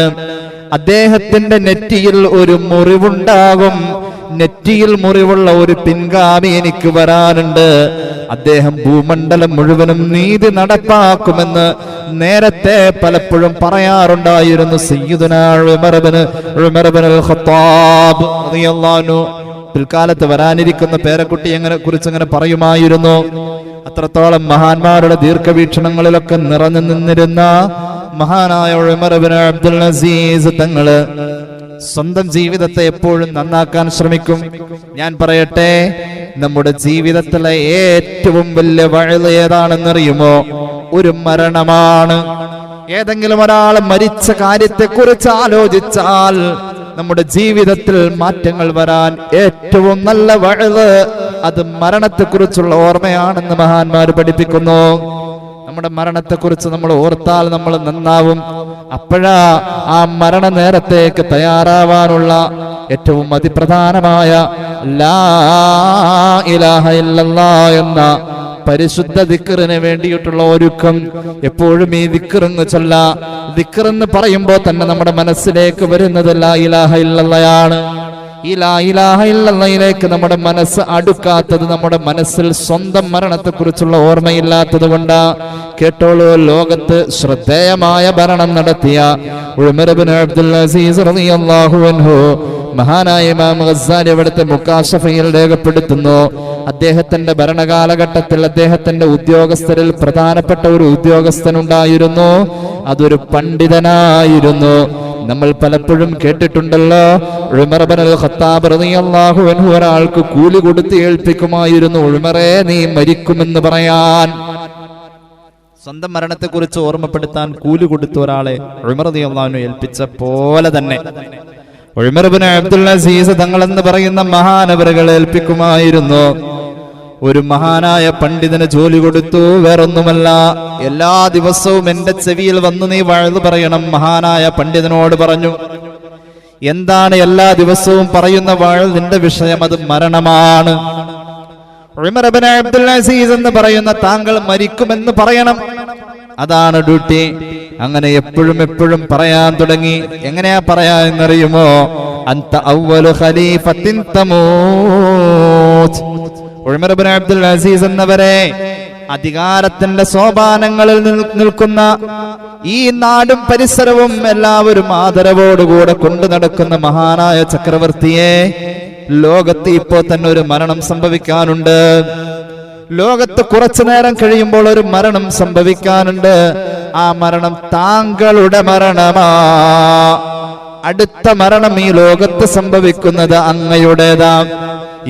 അദ്ദേഹത്തിന്റെ നെറ്റിയിൽ ഒരു മുറിവുണ്ടാകും. നെറ്റിയിൽ മുറിവുള്ള ഒരു പിൻഗാമി എനിക്ക് വരാനുണ്ട്. അദ്ദേഹം ഭൂമണ്ഡലം മുഴുവനും നീതി നടപ്പാക്കുമെന്ന് നേരത്തെ പലപ്പോഴും പറയാറുണ്ടായിരുന്നു സയ്യിദുനാ ഉമർ ഇബ്നുൽ ഖത്താബ് റളിയല്ലാഹു അൻഹു. പിൽക്കാലത്ത് വരാനിരിക്കുന്ന പേരക്കുട്ടി കുറിച്ച് അങ്ങനെ പറയുമായിരുന്നു. അത്രത്തോളം മഹാന്മാരുടെ ദീർഘവീക്ഷണങ്ങളിലൊക്കെ നിറഞ്ഞു നിന്നിരുന്ന മഹാനായ ഉമർ ഇബ്നു അബ്ദുൽ അസീസ് തങ്ങള് സ്വന്തം ജീവിതത്തെ എപ്പോഴും നന്നാക്കാൻ ശ്രമിക്കും. ഞാൻ പറയട്ടെ, നമ്മുടെ ജീവിതത്തിലെ ഏറ്റവും വലിയ വഴി ഏതാണെന്നറിയുമോ? ഒരു മരണമാണ്. ഏതെങ്കിലും ഒരാൾ മരിച്ച കാര്യത്തെ കുറിച്ച് ആലോചിച്ചാൽ നമ്മുടെ ജീവിതത്തിൽ മാറ്റങ്ങൾ വരാൻ ഏറ്റവും നല്ല വഴി അത് മരണത്തെക്കുറിച്ചുള്ള ഓർമ്മയാണെന്ന് മഹാന്മാർ പഠിപ്പിക്കുന്നു. നമ്മുടെ മരണത്തെക്കുറിച്ച് നമ്മൾ ഓർത്താൽ നമ്മൾ നന്നാവും. അപ്പോഴാ ആ മരണ നേരത്തേക്ക് തയ്യാറാവാനുള്ള ഏറ്റവും അതിപ്രധാനമായ ലാ ഇലാഹ ഇല്ലല്ലാഹ് എന്ന പരിശുദ്ധ ദിക്റിന് വേണ്ടിയിട്ടുള്ള ഒരുക്കം. എപ്പോഴും ഈ ദിക്റെന്ന് ചൊല്ല. ദിക്റെന്ന് പറയുമ്പോൾ തന്നെ നമ്മുടെ മനസ്സിലേക്ക് വരുന്നത് ലാ ഇലാഹ ഇല്ലല്ലാഹയാണ്. ഈ ലാ ഇലാഹ ഇല്ലല്ലാഹിലേക്ക് നമ്മുടെ മനസ്സ് അടുക്കാത്തത് നമ്മുടെ മനസ്സിൽ സ്വന്തം മരണത്തെക്കുറിച്ചുള്ള ഓർമ്മയില്ലാത്തത് കൊണ്ടാ. കേട്ടോളൂ, ലോകത്ത് ശ്രദ്ധേയമായ ഭരണം നടത്തിയ ഉമർ ഇബ്നു അബ്ദുൽ അസീസ് റളിയല്ലാഹു അൻഹു മഹാനായ ഇമാം ഗസ്സാലി അവിടുത്തെ മുക്കാശഫയിൽ രേഖപ്പെടുത്തുന്നു, അദ്ദേഹത്തിന്റെ ഭരണകാലഘട്ടത്തിൽ അദ്ദേഹത്തിന്റെ ഉദ്യോഗസ്ഥരിൽ പ്രധാനപ്പെട്ട ഒരു ഉദ്യോഗസ്ഥനുണ്ടായിരുന്നു. അതൊരു പണ്ഡിതനായിരുന്നു. നമ്മൾ പലപ്പോഴും കേട്ടിട്ടുണ്ടല്ലോ, ഉമർ ഇബ്നുൽ ഖത്താബ് റളിയല്ലാഹു അൻഹു ഒരാൾക്ക് കൂലി കൊടുത്ത് ഏൽപ്പിക്കുമായിരുന്നു, ഉമറേ നീ മരിക്കുമെന്ന് പറയാൻ. സ്വന്തം മരണത്തെക്കുറിച്ച് ഓർമ്മപ്പെടുത്താൻ കൂലി കൊടുത്ത ഒരാളെ ഉമർ റളിയല്ലാഹു അൻഹു ഏൽപ്പിച്ച പോലെ തന്നെ ഉമർ ഇബ്നു അബ്ദുൽ അസീസ് തങ്ങളെന്ന് പറയുന്ന മഹാനവറുകൾ ഏൽപ്പിക്കുമായിരുന്നു. ഒരു മഹാനായ പണ്ഡിതന് ജോലി കൊടുത്തു. വേറൊന്നുമല്ല, എല്ലാ ദിവസവും എന്റെ ചെവിയിൽ വന്ന് നീ വഅ്ദ് പറയണം. മഹാനായ പണ്ഡിതനോട് പറഞ്ഞു, എന്താണ് എല്ലാ ദിവസവും പറയുന്ന വഅ്ദിന്റെ വിഷയം? അത് മരണമാണ്. ഉമർ ഇബ്നു അബ്ദുൽ അസീസ് എന്ന് പറയുന്ന താങ്കൾ മരിക്കുമെന്ന് പറയണം, അതാണ് ഡ്യൂട്ടി. അങ്ങനെ എപ്പോഴും പറയാൻ തുടങ്ങി. എങ്ങനെയാ പറയാ എന്നറിയുമോ? അൻത അവ്വലു ഖലീഫത്തിൻ തമൂത്. ഉമർ ഇബ്നു അബ്ദുൽ അസീസ് എന്നവരെ, അധികാരത്തിന്റെ സോപാനങ്ങളിൽ നിൽക്കുന്ന ഈ നാടും പരിസരവും എല്ലാവരും ആദരവോടുകൂടെ കൊണ്ടു നടക്കുന്ന മഹാനായ ചക്രവർത്തിയെ, ലോകത്ത് ഇപ്പോ തന്നെ ഒരു മരണം സംഭവിക്കാനുണ്ട്. ലോകത്ത് കുറച്ചു നേരം കഴിയുമ്പോൾ ഒരു മരണം സംഭവിക്കാനുണ്ട്. ആ മരണം താങ്കളുടെ മരണമാ. അടുത്ത മരണം ഈ ലോകത്ത് സംഭവിക്കുന്നത് അങ്ങയുടേതാ.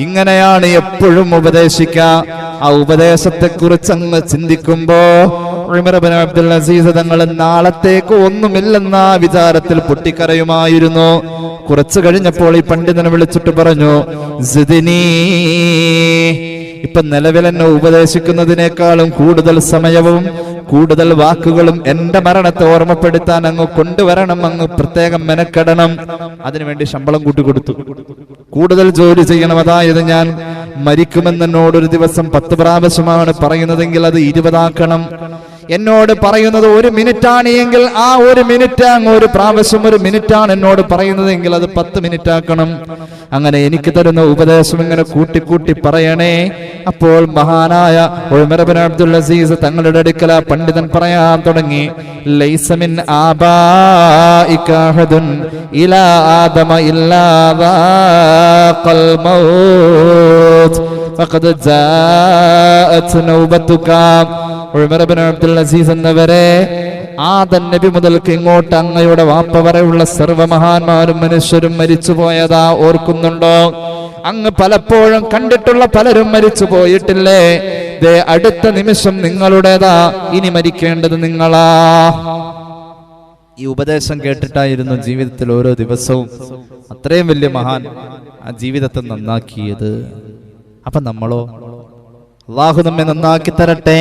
ഇങ്ങനെയാണ് എപ്പോഴും ഉപദേശിക്കുക. ആ ഉപദേശത്തെ കുറിച്ച് അങ്ങ് ചിന്തിക്കുമ്പോ ഉമർ ഇബ്നു അബ്ദുൽ അസീസ് തങ്ങൾ നാളത്തേക്ക് ഒന്നുമില്ലെന്ന വിചാരത്തിൽ പൊട്ടിക്കരയുമായിരുന്നു. കുറച്ചു കഴിഞ്ഞപ്പോൾ ഈ പണ്ഡിതനെ വിളിച്ചിട്ട് പറഞ്ഞു, സിദ്നി, ഇപ്പൊ നിലവിൽ എന്നെ ഉപദേശിക്കുന്നതിനേക്കാളും കൂടുതൽ സമയവും കൂടുതൽ വാക്കുകളും എന്റെ മരണത്തെ ഓർമ്മപ്പെടുത്താൻ അങ്ങ് കൊണ്ടുവരണം. അങ്ങ് പ്രത്യേകം മെനക്കെടണം. അതിനുവേണ്ടി ശമ്പളം കൂട്ടിക്കൊടുത്തു. കൂടുതൽ ജോലി ചെയ്യണം. അതായത് ഞാൻ മരിക്കുമെന്ന് എന്നോടൊരു ദിവസം 10 പ്രാവശ്യമാണ് പറയുന്നതെങ്കിൽ അത് 20 ആക്കണം. എന്നോട് പറയുന്നത് 1 മിനിറ്റാണ് എങ്കിൽ ആ 1 മിനിറ്റ് അങ്ങ് ഒരു പ്രാവശ്യം 1 മിനിറ്റാണ് എന്നോട് പറയുന്നതെങ്കിൽ അത് 10 മിനിറ്റ് ആക്കണം. അങ്ങനെ എനിക്ക് തരുന്ന ഉപദേശം ഇങ്ങനെ കൂട്ടി പറയണേ. അപ്പോൾ മഹാനായ ഉമർ ഇബ്നു അബ്ദുൽ അസീസ് തങ്ങളുടെ അടുക്കൽ പണ്ഡിതൻ പറയാൻ തുടങ്ങി, ലൈസ മിൻ ആബാഇക അഹദുൻ ഇലാ ആദമ ഇല്ലാ ദാഖൽ മൗത് ഫഖദ് ജാഅത് നൗബതുക. ഉമർ ഇബ്നു അബ്ദുൽ അസീസ് എന്നവരെ, ആദം നബി മുതൽക്ക് ഇങ്ങോട്ട് അങ്ങയുടെ വാപ്പ വരെയുള്ള സർവ്വമഹാന്മാരും മനുഷ്യരും മരിച്ചു പോയതാ ഓർക്കുന്നുണ്ടോ? അങ്ങ് പലപ്പോഴും കണ്ടിട്ടുള്ള പലരും മരിച്ചു പോയിട്ടില്ലേ? ദേ അടുത്ത നിമിഷം നിങ്ങളുടേതാ. ഇനി മരിക്കേണ്ടത് നിങ്ങളാ. ഈ ഉപദേശം കേട്ടിട്ടായിരുന്നു ജീവിതത്തിൽ ഓരോ ദിവസവും അത്രയും വലിയ മഹാൻ ആ ജീവിതത്തെ നന്നാക്കിയത്. അപ്പൊ നമ്മളോ? അല്ലാഹു നമ്മെ നന്നാക്കി തരട്ടെ.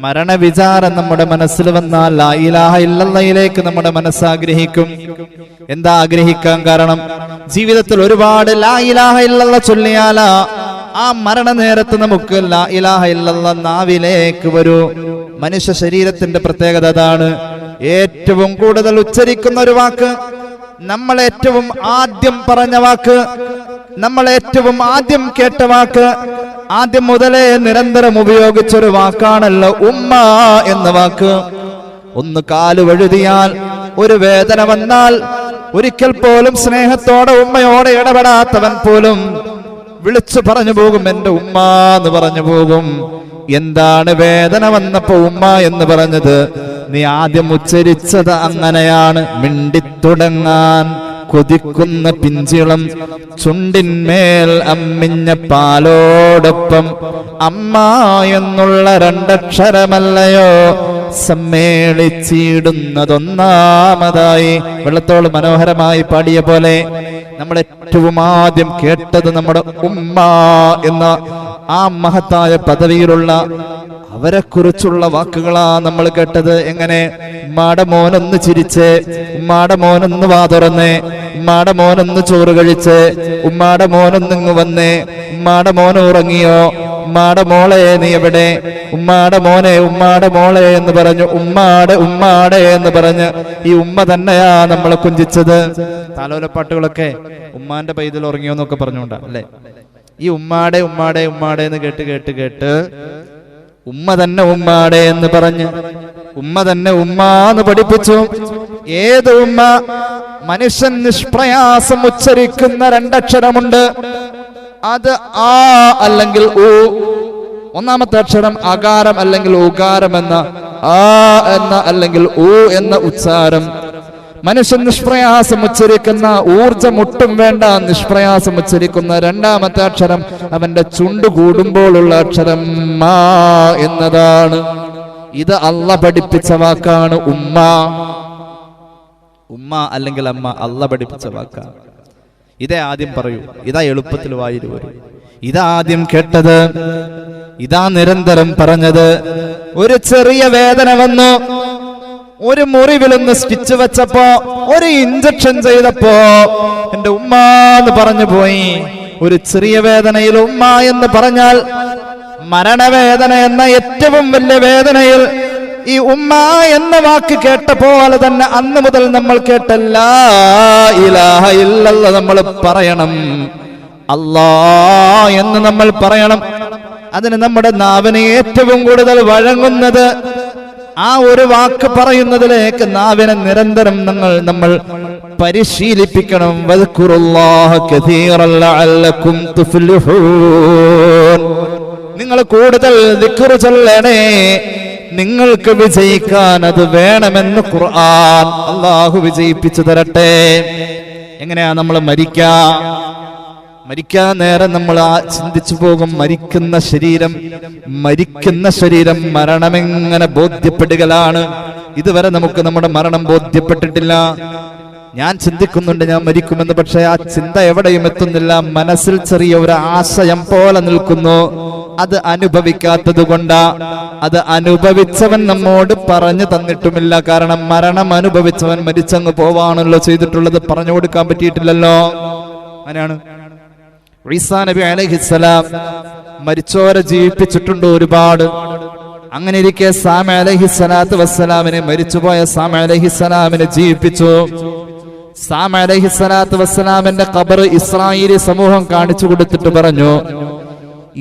മരണവിചാരം നമ്മുടെ മനസ്സിൽ വന്നാൽ ലാ ഇലാഹ ഇല്ലല്ലാഹിലേക്ക് നമ്മുടെ മനസ്സാഗ്രഹിക്കും. എന്താ ആഗ്രഹിക്കാൻ കാരണം? ജീവിതത്തിൽ ഒരുപാട് ലാ ഇലാഹ ഇല്ലല്ലാഹ് ചൊല്ലിയാൽ ആ മരണ നേരത്ത് നമുക്ക് ലാ ഇലാഹ ഇല്ലല്ലാഹ് നാവിലേക്ക് വരൂ. മനുഷ്യ ശരീരത്തിന്റെ പ്രത്യേകത അതാണ്. ഏറ്റവും കൂടുതൽ ഉച്ചരിക്കുന്ന ഒരു വാക്ക്, നമ്മൾ ഏറ്റവും ആദ്യം പറഞ്ഞ വാക്ക്, നമ്മൾ ഏറ്റവും ആദ്യം കേട്ട വാക്ക്, ആദ്യം മുതലേ നിരന്തരം ഉപയോഗിച്ചൊരു വാക്കാണല്ലോ ഉമ്മ എന്ന വാക്ക്. ഒന്ന് കാല് വഴുതിയാൽ, ഒരു വേദന വന്നാൽ, ഒരിക്കൽ പോലും സ്നേഹത്തോടെ ഉമ്മയോടെ ഇടപെടാത്തവൻ പോലും വിളിച്ചു പറഞ്ഞു പോകും, എന്റെ ഉമ്മ എന്ന് പറഞ്ഞു പോകും. എന്താണ് വേദന വന്നപ്പോ ഉമ്മ എന്ന് പറഞ്ഞത്? നീ ആദ്യം ഉച്ചരിച്ചത് അങ്ങനെയാണ്. മിണ്ടിത്തുടങ്ങാൻ കൊതിക്കുന്ന പിഞ്ചിളം ചുണ്ടിന്മേൽ അമ്മിഞ്ഞ പാലോടൊപ്പം അമ്മ എന്നുള്ള 2 അക്ഷരമല്ലയോ സമ്മേളിച്ചിടുന്നതൊന്നാമതായി. വെള്ളത്തോൾ മനോഹരമായി പാടിയ പോലെ നമ്മൾ ഏറ്റവും ആദ്യം കേട്ടത് നമ്മുടെ ഉമ്മ എന്ന ആ മഹത്തായ പദവിയിലുള്ള അവരെ കുറിച്ചുള്ള വാക്കുകളാ നമ്മൾ കേട്ടത്. എങ്ങനെ? ഉമ്മാടെ മോനൊന്ന് ചിരിച്ച്, ഉമ്മാടെ മോനൊന്ന് വാ തുറന്നേ, ഉമ്മാടെ മോനൊന്ന് ചോറ് കഴിച്ച്, ഉമ്മാടെ മോനൊന്നിങ്ങ് വന്നേ, ഉമ്മാടെ മോൻ ഉറങ്ങിയോ, ഉമ്മാടെ മോളെ നീ എവിടെ, ഉമ്മാടെ മോനെ ഉമ്മാടെ മോളെ എന്ന് പറഞ്ഞു ഉമ്മാടെ എന്ന് പറഞ്ഞ് ഈ ഉമ്മ തന്നെയാ നമ്മളെ കുഞ്ചിച്ചത്. താലോലപ്പാട്ടുകളൊക്കെ ഉമ്മാന്റെ പൈതൽ ഉറങ്ങിയോന്നൊക്കെ പറഞ്ഞുകൊണ്ടാ അല്ലെ? ഈ ഉമ്മാടെ എന്ന് കേട്ട് ഉമ്മ തന്നെ ഉമ്മാടെ എന്ന് പറഞ്ഞ് ഉമ്മ തന്നെ ഉമ്മ എന്ന് പഠിപ്പിച്ചു. ഏത് ഉമ്മ? മനുഷ്യൻ നിഷ്പ്രയാസം ഉച്ചരിക്കുന്ന 2 അക്ഷരമുണ്ട്. അത് ആ അല്ലെങ്കിൽ ഊ. ഒന്നാമത്തെ അക്ഷരം അകാരം അല്ലെങ്കിൽ ഉകാരം എന്ന ആ എന്ന അല്ലെങ്കിൽ ഊ എന്ന ഉച്ചാരം മനുഷ്യൻ നിഷ്പ്രയാസം ഉച്ചരിക്കുന്ന, ഊർജമൊട്ടും വേണ്ട നിഷ്പ്രയാസം ഉച്ചരിക്കുന്ന രണ്ടാമത്തെ അക്ഷരം അവന്റെ ചുണ്ടു കൂടുമ്പോഴുള്ള അക്ഷരം മാ എന്നതാണ്. ഇത് അള്ളാഹ് പഠിപ്പിച്ച വാക്കാണ് ഉമ്മ. ഉമ്മ അല്ലെങ്കിൽ അമ്മ അള്ളാഹ് പഠിപ്പിച്ച വാക്കാണ്. ഇതേ ആദ്യം പറയൂ, ഇതാ എളുപ്പത്തിൽ വായിൽ വരും, ഇതാ ആദ്യം കേട്ടത്, ഇതാ നിരന്തരം പറഞ്ഞത്. ഒരു ചെറിയ വേദന വന്നു, ഒരു മുറിവിലൊന്ന് സ്റ്റിച്ച് വെച്ചപ്പോ, ഒരു ഇഞ്ചക്ഷൻ ചെയ്തപ്പോ എന്റെ ഉമ്മ എന്ന് പറഞ്ഞു പോയി. ഒരു ചെറിയ വേദനയിൽ ഉമ്മ എന്ന് പറഞ്ഞാൽ മരണവേദന എന്ന ഏറ്റവും വലിയ വേദനയിൽ ഈ ഉമ്മ എന്ന വാക്ക് കേട്ട പോലെ തന്നെ അന്ന് മുതൽ നമ്മൾ കേട്ട ലാ ഇലാഹ ഇല്ലല്ലാഹ് നമ്മൾ പറയണം, അല്ലാഹ് എന്ന് നമ്മൾ പറയണം. അതിന് നമ്മുടെ നാവിനെ ഏറ്റവും കൂടുതൽ വഴങ്ങുന്നത് ആ ഒരു വാക്ക് പറയുന്നതിലേക്ക് നാവിനെ നിരന്തരം നമ്മൾ പരിശീലിപ്പിക്കണം. വദ്കുറുല്ലാഹ കസീറൻ ലഅല്ലകും തുഫ്ലിഹൂൻ. നിങ്ങൾ കൂടുതൽ ദിക്ർ ചൊല്ലണേ, നിങ്ങൾക്ക് വിജയിക്കാൻ അത് വേണമെന്ന് ഖുർആൻ. അല്ലാഹു വിജയിപ്പിച്ചു തരട്ടെ. എങ്ങനെയാ നമ്മൾ മരിക്കാൻ നേരം നമ്മൾ ചിന്തിച്ചു പോകും, മരിക്കുന്ന ശരീരം മരണമെങ്ങനെ ബോധ്യപ്പെടുകയാണ്. ഇതുവരെ നമുക്ക് നമ്മുടെ മരണം ബോധ്യപ്പെട്ടിട്ടില്ല. ഞാൻ ചിന്തിക്കുന്നുണ്ട് ഞാൻ മരിക്കുമെന്ന്, പക്ഷെ ആ ചിന്ത എവിടെയും എത്തുന്നില്ല. മനസ്സിൽ ചെറിയ ഒരു ആശയം പോലെ നിൽക്കുന്നു. അത് അനുഭവിക്കാത്തത് കൊണ്ടാ. അത് അനുഭവിച്ചവൻ നമ്മോട് പറഞ്ഞു തന്നിട്ടുമില്ല. കാരണം മരണം അനുഭവിച്ചവൻ മരിച്ചങ്ങ് പോവാണല്ലോ ചെയ്തിട്ടുള്ളത്, പറഞ്ഞു കൊടുക്കാൻ പറ്റിയിട്ടില്ലല്ലോ. അങ്ങനെയാണ് ഈസാ നബി അലൈഹിസ്സലാം മരിച്ചോരെ ജീവിപ്പിച്ചിട്ടുണ്ട് ഒരുപാട്. അങ്ങനെ ഇരിക്കെ സാമ അലൈഹിസ്സലാത്തു വസ്സലാമിനെ, മരിച്ചുപോയ സാമ അലൈഹിസ്സലാമിനെ ജീവിപ്പിച്ചു. സാമ അലൈഹിസ്സലാത്തു വസ്സലാമിന്റെ ഖബർ ഇസ്രായേലി സമൂഹം കാണിച്ചു കൊടുത്തിട്ട് പറഞ്ഞു,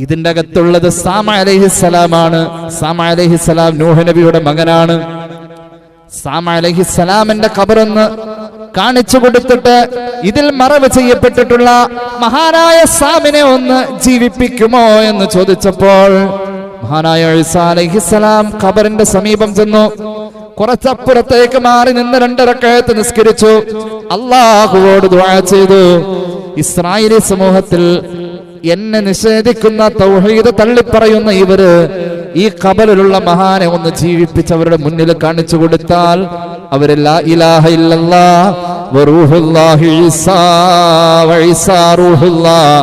ഇതിന്റെ അകത്തുള്ളത് സാമ അലൈഹിസ്സലാമാണ്. സാമ അലൈഹിസ്സലാം നൂഹ് നബിയുടെ മകനാണ്. സാമ അലൈഹിസ്സലാമിന്റെ ഖബറൊന്ന് കാണിച്ചു കൊടുത്തിട്ട് ഇതിൽ മറവ് ചെയ്യപ്പെട്ടിട്ടുള്ള മഹാനായ സാമിനെ ഒന്ന് ജീവിപ്പിക്കുമോ എന്ന് ചോദിച്ചപ്പോൾ മഹാനായ ഈസാ അലൈഹിസ്സലാം ഖബറിന്റെ സമീപം ചെന്നു. കുറച്ചപ്പുറത്തേക്ക് മാറി നിന്ന് 2 റക്അത്ത് നിസ്കരിച്ചു. അല്ലാഹുവോട് ദുആ ചെയ്തു, ഇസ്രായേലി സമൂഹത്തിൽ എന്നെ നിഷേധിക്കുന്ന, തൗഹീദ് തള്ളിപ്പറയുന്ന ഇവര് ഈ ഖബറിലുള്ള മഹാനെ ഒന്ന് ജീവിപ്പിച്ചവരുടെ മുന്നിൽ കാണിച്ചു കൊടുത്താൽ അവര് ലാ ഇലാഹ ഇല്ലല്ലാഹ് വറൂഹുല്ലാഹി ഈസാ വഈസാ റൂഹുല്ലാഹ്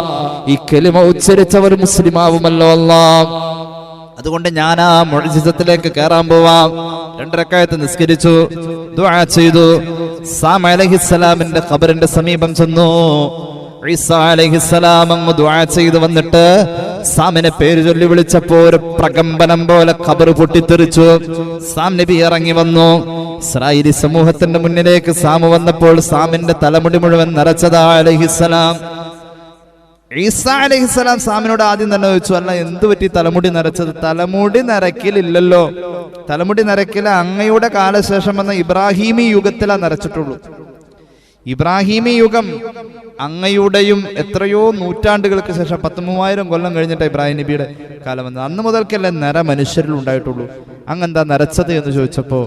ഈ കലിമ ഉച്ചരിച്ചവർ മുസ്ലിമാവുമല്ലോ അല്ലാഹ്. അതുകൊണ്ട് ഞാൻ ആ മുഅ്ജിസത്തിലേക്ക് കയറാൻ പോവാം. 2 റക്അത്ത് നിസ്കരിച്ചു, ദുആ ചെയ്തു. സാമ അലൈഹിസ്സലാമിന്റെ ഖബറിന്റെ സമീപം ചെന്നു. ഈസാ അലൈഹിസ്സലാം അങ്ങ് ദുആ ചെയ്തു വന്നിട്ട് സാമിനെ പേര് ചൊല്ലി വിളിച്ചപ്പോൾ ഒരു പ്രകമ്പനം പോലെ ഖബർ പൊട്ടിത്തെറിച്ചു. സാം നബി ഇറങ്ങി വന്നു. ഇസ്രായേലി സമൂഹത്തിന്റെ മുന്നിലേക്ക് സാമു വന്നപ്പോൾ സാമിന്റെ തലമുടി മുഴുവൻ നരച്ചതാ അലൈഹിസ്സലാം. ഈസാ അലൈഹിസ്സലാം സാമിനോട് ആദ്യം തന്നെ ചോദിച്ചു, അല്ല എന്ത് പറ്റി തലമുടി നരച്ചത്? തലമുടി നരക്കിലില്ലല്ലോ. തലമുടി നരക്കിൽ അങ്ങയുടെ കാലശേഷം വന്ന ഇബ്രാഹിമി യുഗത്തിലാണ് നരച്ചിട്ടുള്ളൂ. ഇബ്രാഹിമി യുഗം അങ്ങയുടെയും എത്രയോ നൂറ്റാണ്ടുകൾക്ക് ശേഷം 13,000 കൊല്ലം കഴിഞ്ഞിട്ട് ഇബ്രാഹിം നബിയുടെ കാലം വന്നത്. അന്ന് മുതൽക്കല്ലേ നര മനുഷ്യരിൽ ഉണ്ടായിട്ടുള്ളൂ. അങ്ങെന്താ നരച്ചത് എന്ന് ചോദിച്ചപ്പോ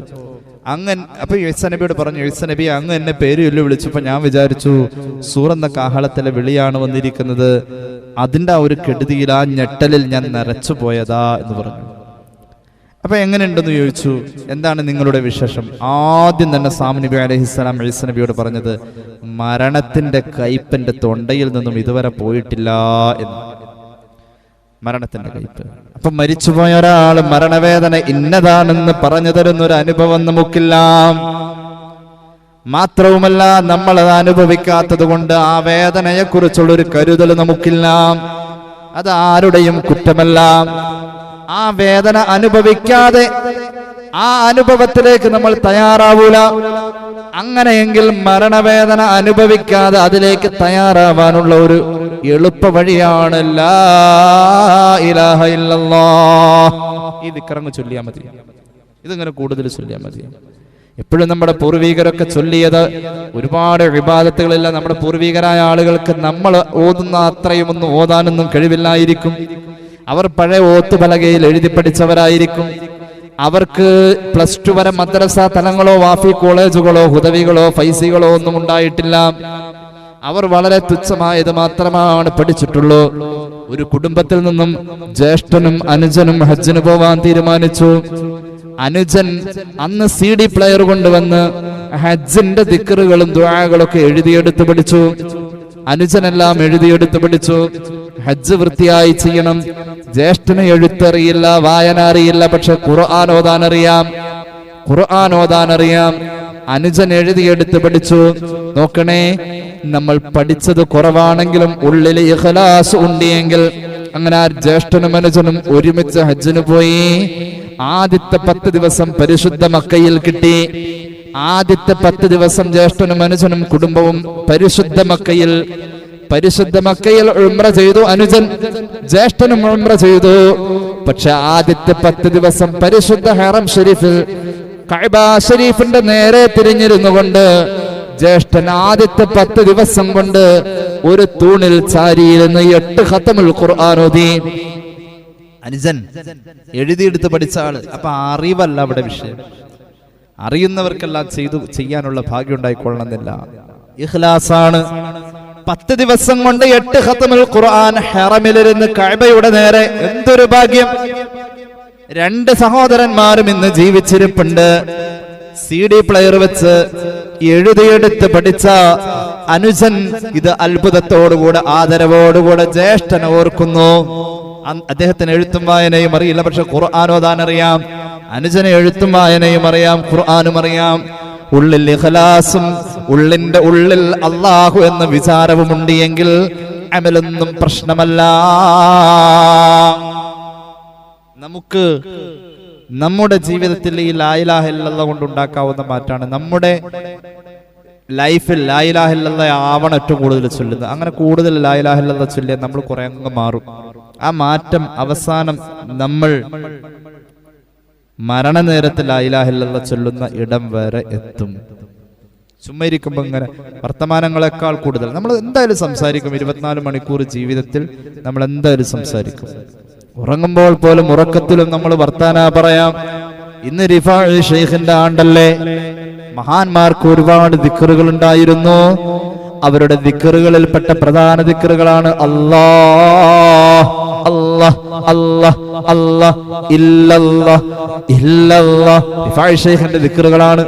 അപ്പൊ ഈസാ നബിയോട് പറഞ്ഞു, ഈസാ നബി അങ്ങ് എന്നെ പേര് ചൊല്ലി വിളിച്ചപ്പോ ഞാൻ വിചാരിച്ചു സൂറെന്ന കാഹളത്തിലെ വിളിയാണ് വന്നിരിക്കുന്നത്, അതിന്റെ ആ ഒരു കെടുതിയിൽ ആ ഞെട്ടലിൽ ഞാൻ നരച്ചു പോയതാ എന്ന് പറഞ്ഞു. അപ്പൊ എങ്ങനെയുണ്ടെന്ന് ചോദിച്ചു, എന്താണ് നിങ്ങളുടെ വിശേഷം? ആദ്യം തന്നെ സാം നബി അലൈഹിസ്സലാം ഈസാ നബിയോട് പറഞ്ഞത്, മരണത്തിന്റെ കയ്പെന്റെ തൊണ്ടയിൽ നിന്നും ഇതുവരെ പോയിട്ടില്ല എന്ന്. മരണത്തിന്റെ കയ്പ്. അപ്പൊ മരിച്ചുപോയ ഒരാൾ മരണവേദന ഇന്നതാണെന്ന് പറഞ്ഞു തരുന്നൊരു അനുഭവം നമുക്കില്ല. മാത്രവുമല്ല നമ്മൾ അത് അനുഭവിക്കാത്തത് കൊണ്ട് ആ വേദനയെ കുറിച്ചുള്ളൊരു കരുതൽ നമുക്കില്ല. അത് ആരുടെയും കുറ്റമല്ല. ആ വേദന അനുഭവിക്കാതെ ആ അനുഭവത്തിലേക്ക് നമ്മൾ തയ്യാറാവൂല. അങ്ങനെയെങ്കിൽ മരണവേദന അനുഭവിക്കാതെ അതിലേക്ക് തയ്യാറാവാനുള്ള ഒരു എളുപ്പ വഴിയാണ് ലാ ഇലാഹ ഇല്ലല്ലാഹ്. ഈ ദിക്റങ്ങ് ചൊല്ലിയാൽ മതി. ഇതിങ്ങനെ കൂടുതൽ ചൊല്ലിയാൽ മതി. എപ്പോഴും നമ്മുടെ പൂർവികരൊക്കെ ചൊല്ലിയത് ഒരുപാട് ഇബാദത്തുകളില്ല. നമ്മുടെ പൂർവികരായ ആളുകൾക്ക് നമ്മൾ ഓതുന്ന അത്രയും ഒന്നും ഓതാനൊന്നും കഴിവില്ലായിരിക്കും. അവർ പഴയ ഓത്തുപലകയിൽ എഴുതി പഠിച്ചവരായിരിക്കും. അവർക്ക് +2 വരെ മദ്രസ തലങ്ങളോ വാഫി കോളേജുകളോ ഹുദവികളോ ഫൈസികളോ ഒന്നും ഉണ്ടായിട്ടില്ല. അവർ വളരെ തുച്ഛമായത് മാത്രമാണ് പഠിച്ചിട്ടുള്ളൂ. ഒരു കുടുംബത്തിൽ നിന്നും ജ്യേഷ്ഠനും അനുജനും ഹജ്ജിന് പോവാൻ തീരുമാനിച്ചു. അനുജൻ അന്ന് CD പ്ലെയർ കൊണ്ടുവന്ന് ഹജ്ജിന്റെ ദിക്റുകളും ദുആകളൊക്കെ എഴുതിയെടുത്ത് പഠിച്ചു. അനുജനെല്ലാം എഴുതിയെടുത്ത് പഠിച്ചു. ഹജ്ജ് വൃത്തിയായി ചെയ്യണം. ജ്യേഷ്ഠന് എഴുത്തറിയില്ല, വായന അറിയില്ല, പക്ഷെ ഖുർആൻ ഓതാൻ അറിയാം. അനുജൻ എഴുതിയെടുത്ത് പഠിച്ചു. നോക്കണേ, നമ്മൾ പഠിച്ചത് കുറവാണെങ്കിലും ഉള്ളിൽ ഇഖ്ലാസ് ഉണ്ടെങ്കിൽ അങ്ങനെ ആ ജ്യേഷ്ഠനും അനുജനും ഒരുമിച്ച് ഹജ്ജിന് പോയി. ആദ്യത്തെ 10 ദിവസം പരിശുദ്ധ മക്കയിൽ കിട്ടി. ആദ്യത്തെ 10 ദിവസം ജ്യേഷ്ഠനും അനുജനും കുടുംബവും പരിശുദ്ധ മക്കയിൽ ഉംറ ചെയ്തു. അനുജൻ ജ്യേഷ്ഠനും ഉംറ ചെയ്തു. പക്ഷെ ആദ്യത്തെ 10 ദിവസം പരിശുദ്ധ ഹറം ഷരീഫിൽ കഅബ ഷരീഫിന്റെ നേരെ തിരിഞ്ഞിരുന്നു കൊണ്ട് ജ്യേഷ്ഠൻ ആദ്യത്തെ 10 ദിവസം കൊണ്ട് ഒരു തൂണിൽ ചാരിയിരുന്ന് 8 ഖതമുൽ ഖുർആൻ ഓതി. അനുജൻ എഴുതിയെടുത്ത് പഠിച്ച ആള്. അപ്പൊ അറിവല്ല അവിടെ വിഷയം. അറിയുന്നവർക്കെല്ലാം ചെയ്യാനുള്ള ഭാഗ്യം ഉണ്ടായിക്കൊള്ളണമെന്നില്ല. ഇഖ്ലാസാണ്. 10 ദിവസം കൊണ്ട് 8 ഖതമുൽ ഖുർആൻ ഹറമിലിരുന്ന് കഅബയുടെ നേരെ. എന്തൊരു ഭാഗ്യം! 2 സഹോദരന്മാരും ഇന്ന് ജീവിച്ചിരിപ്പുണ്ട്. CD പ്ലെയർ വെച്ച് എഴുതിയെടുത്ത് പഠിച്ച അനുജൻ ഇത് അത്ഭുതത്തോടുകൂടെ ആദരവോടുകൂടെ ജ്യേഷ്ഠനെ ഓർക്കുന്നു. അദ്ദേഹത്തിന് എഴുത്തും വായനയും അറിയില്ല, പക്ഷെ ഖുർആൻ ഓതാൻ അറിയാം. അനുജനെ എഴുത്തും വായനയും അറിയാം, ഖുർആനും അറിയാം. ഉള്ളിൽ ഇഖ്ലാസും ഉള്ളിന്റെ ഉള്ളിൽ അല്ലാഹു എന്ന വിചാരവും ഉണ്ട് എങ്കിൽ അമലൊന്നും പ്രശ്നമല്ല. നമുക്ക് നമ്മുടെ ജീവിതത്തിൽ ഈ ലാ ഇലാഹ ഇല്ലല്ലാഹ് കൊണ്ടുണ്ടാക്കാവുന്ന മാറ്റാണ്. നമ്മുടെ ലൈഫിൽ ലാ ഇലാഹ ഇല്ലല്ലാഹ് ആവണം ഏറ്റവും കൂടുതൽ ചൊല്ലുന്നത്. അങ്ങനെ കൂടുതൽ ലാ ഇലാഹ ഇല്ലല്ലാഹ് ചൊല്ലിയാൽ നമ്മൾ കുറെ അങ്ങ് മാറും. ആ മാറ്റം അവസാനം നമ്മൾ മരണനേരത്തിൽ ലാ ഇലാഹ ഇല്ലല്ലാഹ് ചൊല്ലുന്ന ഇടം വരെ എത്തും. ചുമ്മാ ഇരിക്കുമ്പോൾ ഇങ്ങനെ വർത്തമാനങ്ങളെക്കാൾ കൂടുതൽ നമ്മൾ എന്തായാലും സംസാരിക്കും. 24 മണിക്കൂർ ജീവിതത്തിൽ നമ്മൾ എന്തായാലും സംസാരിക്കും. ഉറങ്ങുമ്പോൾ പോലും ഉറക്കത്തിലും നമ്മൾ വർത്താന പറയാം. ഇന്ന് റിഫാഇ ശൈഖിന്റെ ആണ്ടല്ലേ. മഹാന്മാർക്ക് ഒരുപാട് ദിക്റുകൾ ഉണ്ടായിരുന്നു. അവരുടെ ദിക്റുകളിൽപ്പെട്ട പ്രധാന ദിക്റുകളാണ് അല്ലാഹ് അല്ലാഹ് അല്ലാഹ് അല്ലാഹ് ഇല്ലല്ലാഹ് ഇല്ലല്ലാഹ്. റിഫാഇ ശൈഖിന്റെ ദിക്റുകളാണ്.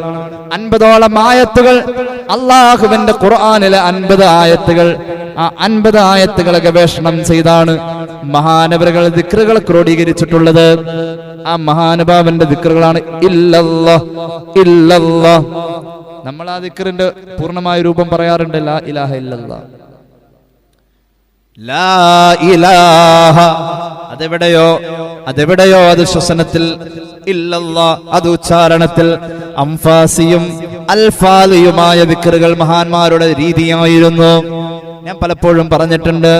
50ഓളം ആയത്തുകൾ അല്ലാഹുവിന്റെ ഖുർആനിലെ 50 ആയത്തുകൾ. ആ 50 ആയത്തുകളെ ഗവേഷണം ചെയ്താണ് മഹാനവറുകൾ ദിക്റുകൾ ക്രോഡീകരിച്ചിട്ടുള്ളത്. ആ മഹാനുഭാവന്റെ ദിക്റുകളാണ് ഇല്ലല്ലാഹ് ഇല്ലല്ലാഹ്. നമ്മൾ ആ ദിക്റിന്റെ പൂർണ്ണമായ രൂപം പറയാറുണ്ട്, ലാ ഇലാഹ ഇല്ലല്ലാഹ്. ലാ ഇലാഹ അതെവിടെയോ അത് ശ്വസനത്തിൽ, ഇല്ലല്ലാഹ് അത് ഉച്ചാരണത്തിൽ. അംഫാസിയും അൽഫാലിയുമായ ദിക്റുകൾ മഹാന്മാരുടെ രീതിയായിരുന്നു. ഞാൻ പലപ്പോഴും പറഞ്ഞിട്ടുണ്ട്,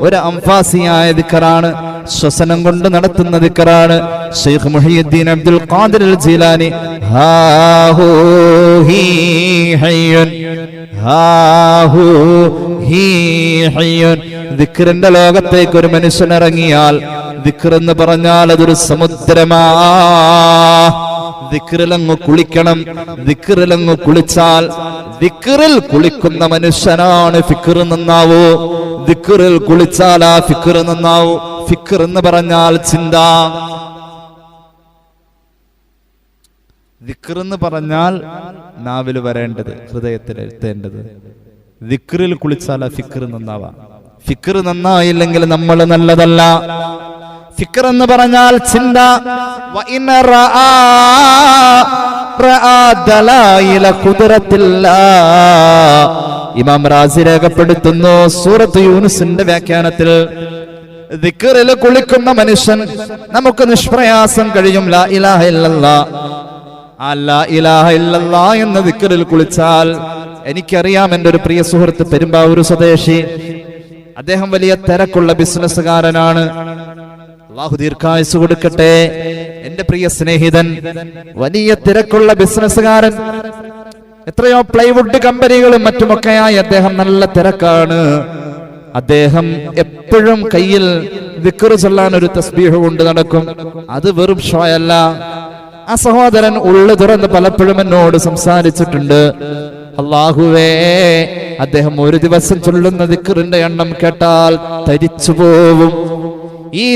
ഒരു അംഫാസിയായ ദിക്റാണ്, ശ്വസനം കൊണ്ട് നടത്തുന്ന ദിക്റാണ്. ശൈഖ് മുഹയ്യിദ്ദീൻ അബ്ദുൽ ഖാദിർ അൽ ജീലാനി ദിക്റിന്റെ ലോകത്തേക്ക് ഒരു മനുഷ്യൻ ഇറങ്ങിയാൽ ദിക്ർ എന്ന് പറഞ്ഞാൽ അതൊരു സമുദ്രമാ. ദിക്റിലങ്ങ് കുളിക്കണം. ദിക്റിലങ്ങ് കുളിച്ചാൽ ദിക്റിൽ കുളിക്കുന്ന മനുഷ്യനാണ് ഫിക്ർ നന്നാവൂ. ദിക്റിൽ കുളിച്ചാൽ ആ ഫിക്ർ നന്നാവൂ. ഫിക്ർ എന്ന് പറഞ്ഞാൽ ചിന്ത. ദിക്ർ എന്ന് പറഞ്ഞാൽ നാവിൽ വരേണ്ടത്, ഹൃദയത്തിൽ എഴുത്തേണ്ടത്. ദിക്റിൽ കുളിച്ചാൽ ആ ഫിക്ർ നന്നാവാം. ഫിക്ർ നന്നായില്ലെങ്കിൽ നമ്മൾ നല്ലതല്ല. ഫിക്ർ എന്ന് പറഞ്ഞാൽ ചിന്ത. ഇമാം റാസി രേഖപ്പെടുത്തുന്നു സൂറത്ത് യൂനുസിന്റെ വ്യാഖ്യാനത്തിൽ, ദിക്റിൽ കുളിക്കുന്ന മനുഷ്യൻ നമുക്ക് നിഷ്പ്രയാസം കഴിയും ലാ ഇലാഹ ഇല്ലല്ലാഹ്. ആ ലാ ഇലാഹ ഇല്ലല്ലാഹ് എന്ന ദിക്റിൽ കുളിച്ചാൽ, എനിക്കറിയാം എൻ്റെ ഒരു പ്രിയ സുഹൃത്ത് പെരുമ്പാവൂർ സ്വദേശി, അദ്ദേഹം വലിയ തിരക്കുള്ള ബിസിനസ്സുകാരനാണ്. അല്ലാഹു ദീർഘായുസ്സ് കൊടുക്കട്ടെ. എന്റെ പ്രിയ സ്നേഹിതൻ വലിയ തിരക്കുള്ള ബിസിനസ്സുകാരൻ. എത്രയോ പ്ലൈവുഡ് കമ്പനികളും മറ്റുമൊക്കെയായി അദ്ദേഹം നല്ല തിരക്കാണ്. അദ്ദേഹം എപ്പോഴും കയ്യിൽ ദിക്ർ ചൊല്ലാൻ ഒരു തസ്ബീഹ് കൊണ്ട് നടക്കും. അത് വെറും ഷോയല്ല. ആ സഹോദരൻ ഉള്ളു തുറന്ന് പലപ്പോഴും എന്നോട് സംസാരിച്ചിട്ടുണ്ട്. അല്ലാഹുവേ, അദ്ദേഹം ഒരു ദിവസം ചൊല്ലുന്ന ദിക്റിന്റെ എണ്ണം കേട്ടാൽ തരിച്ചു പോവും. ഈ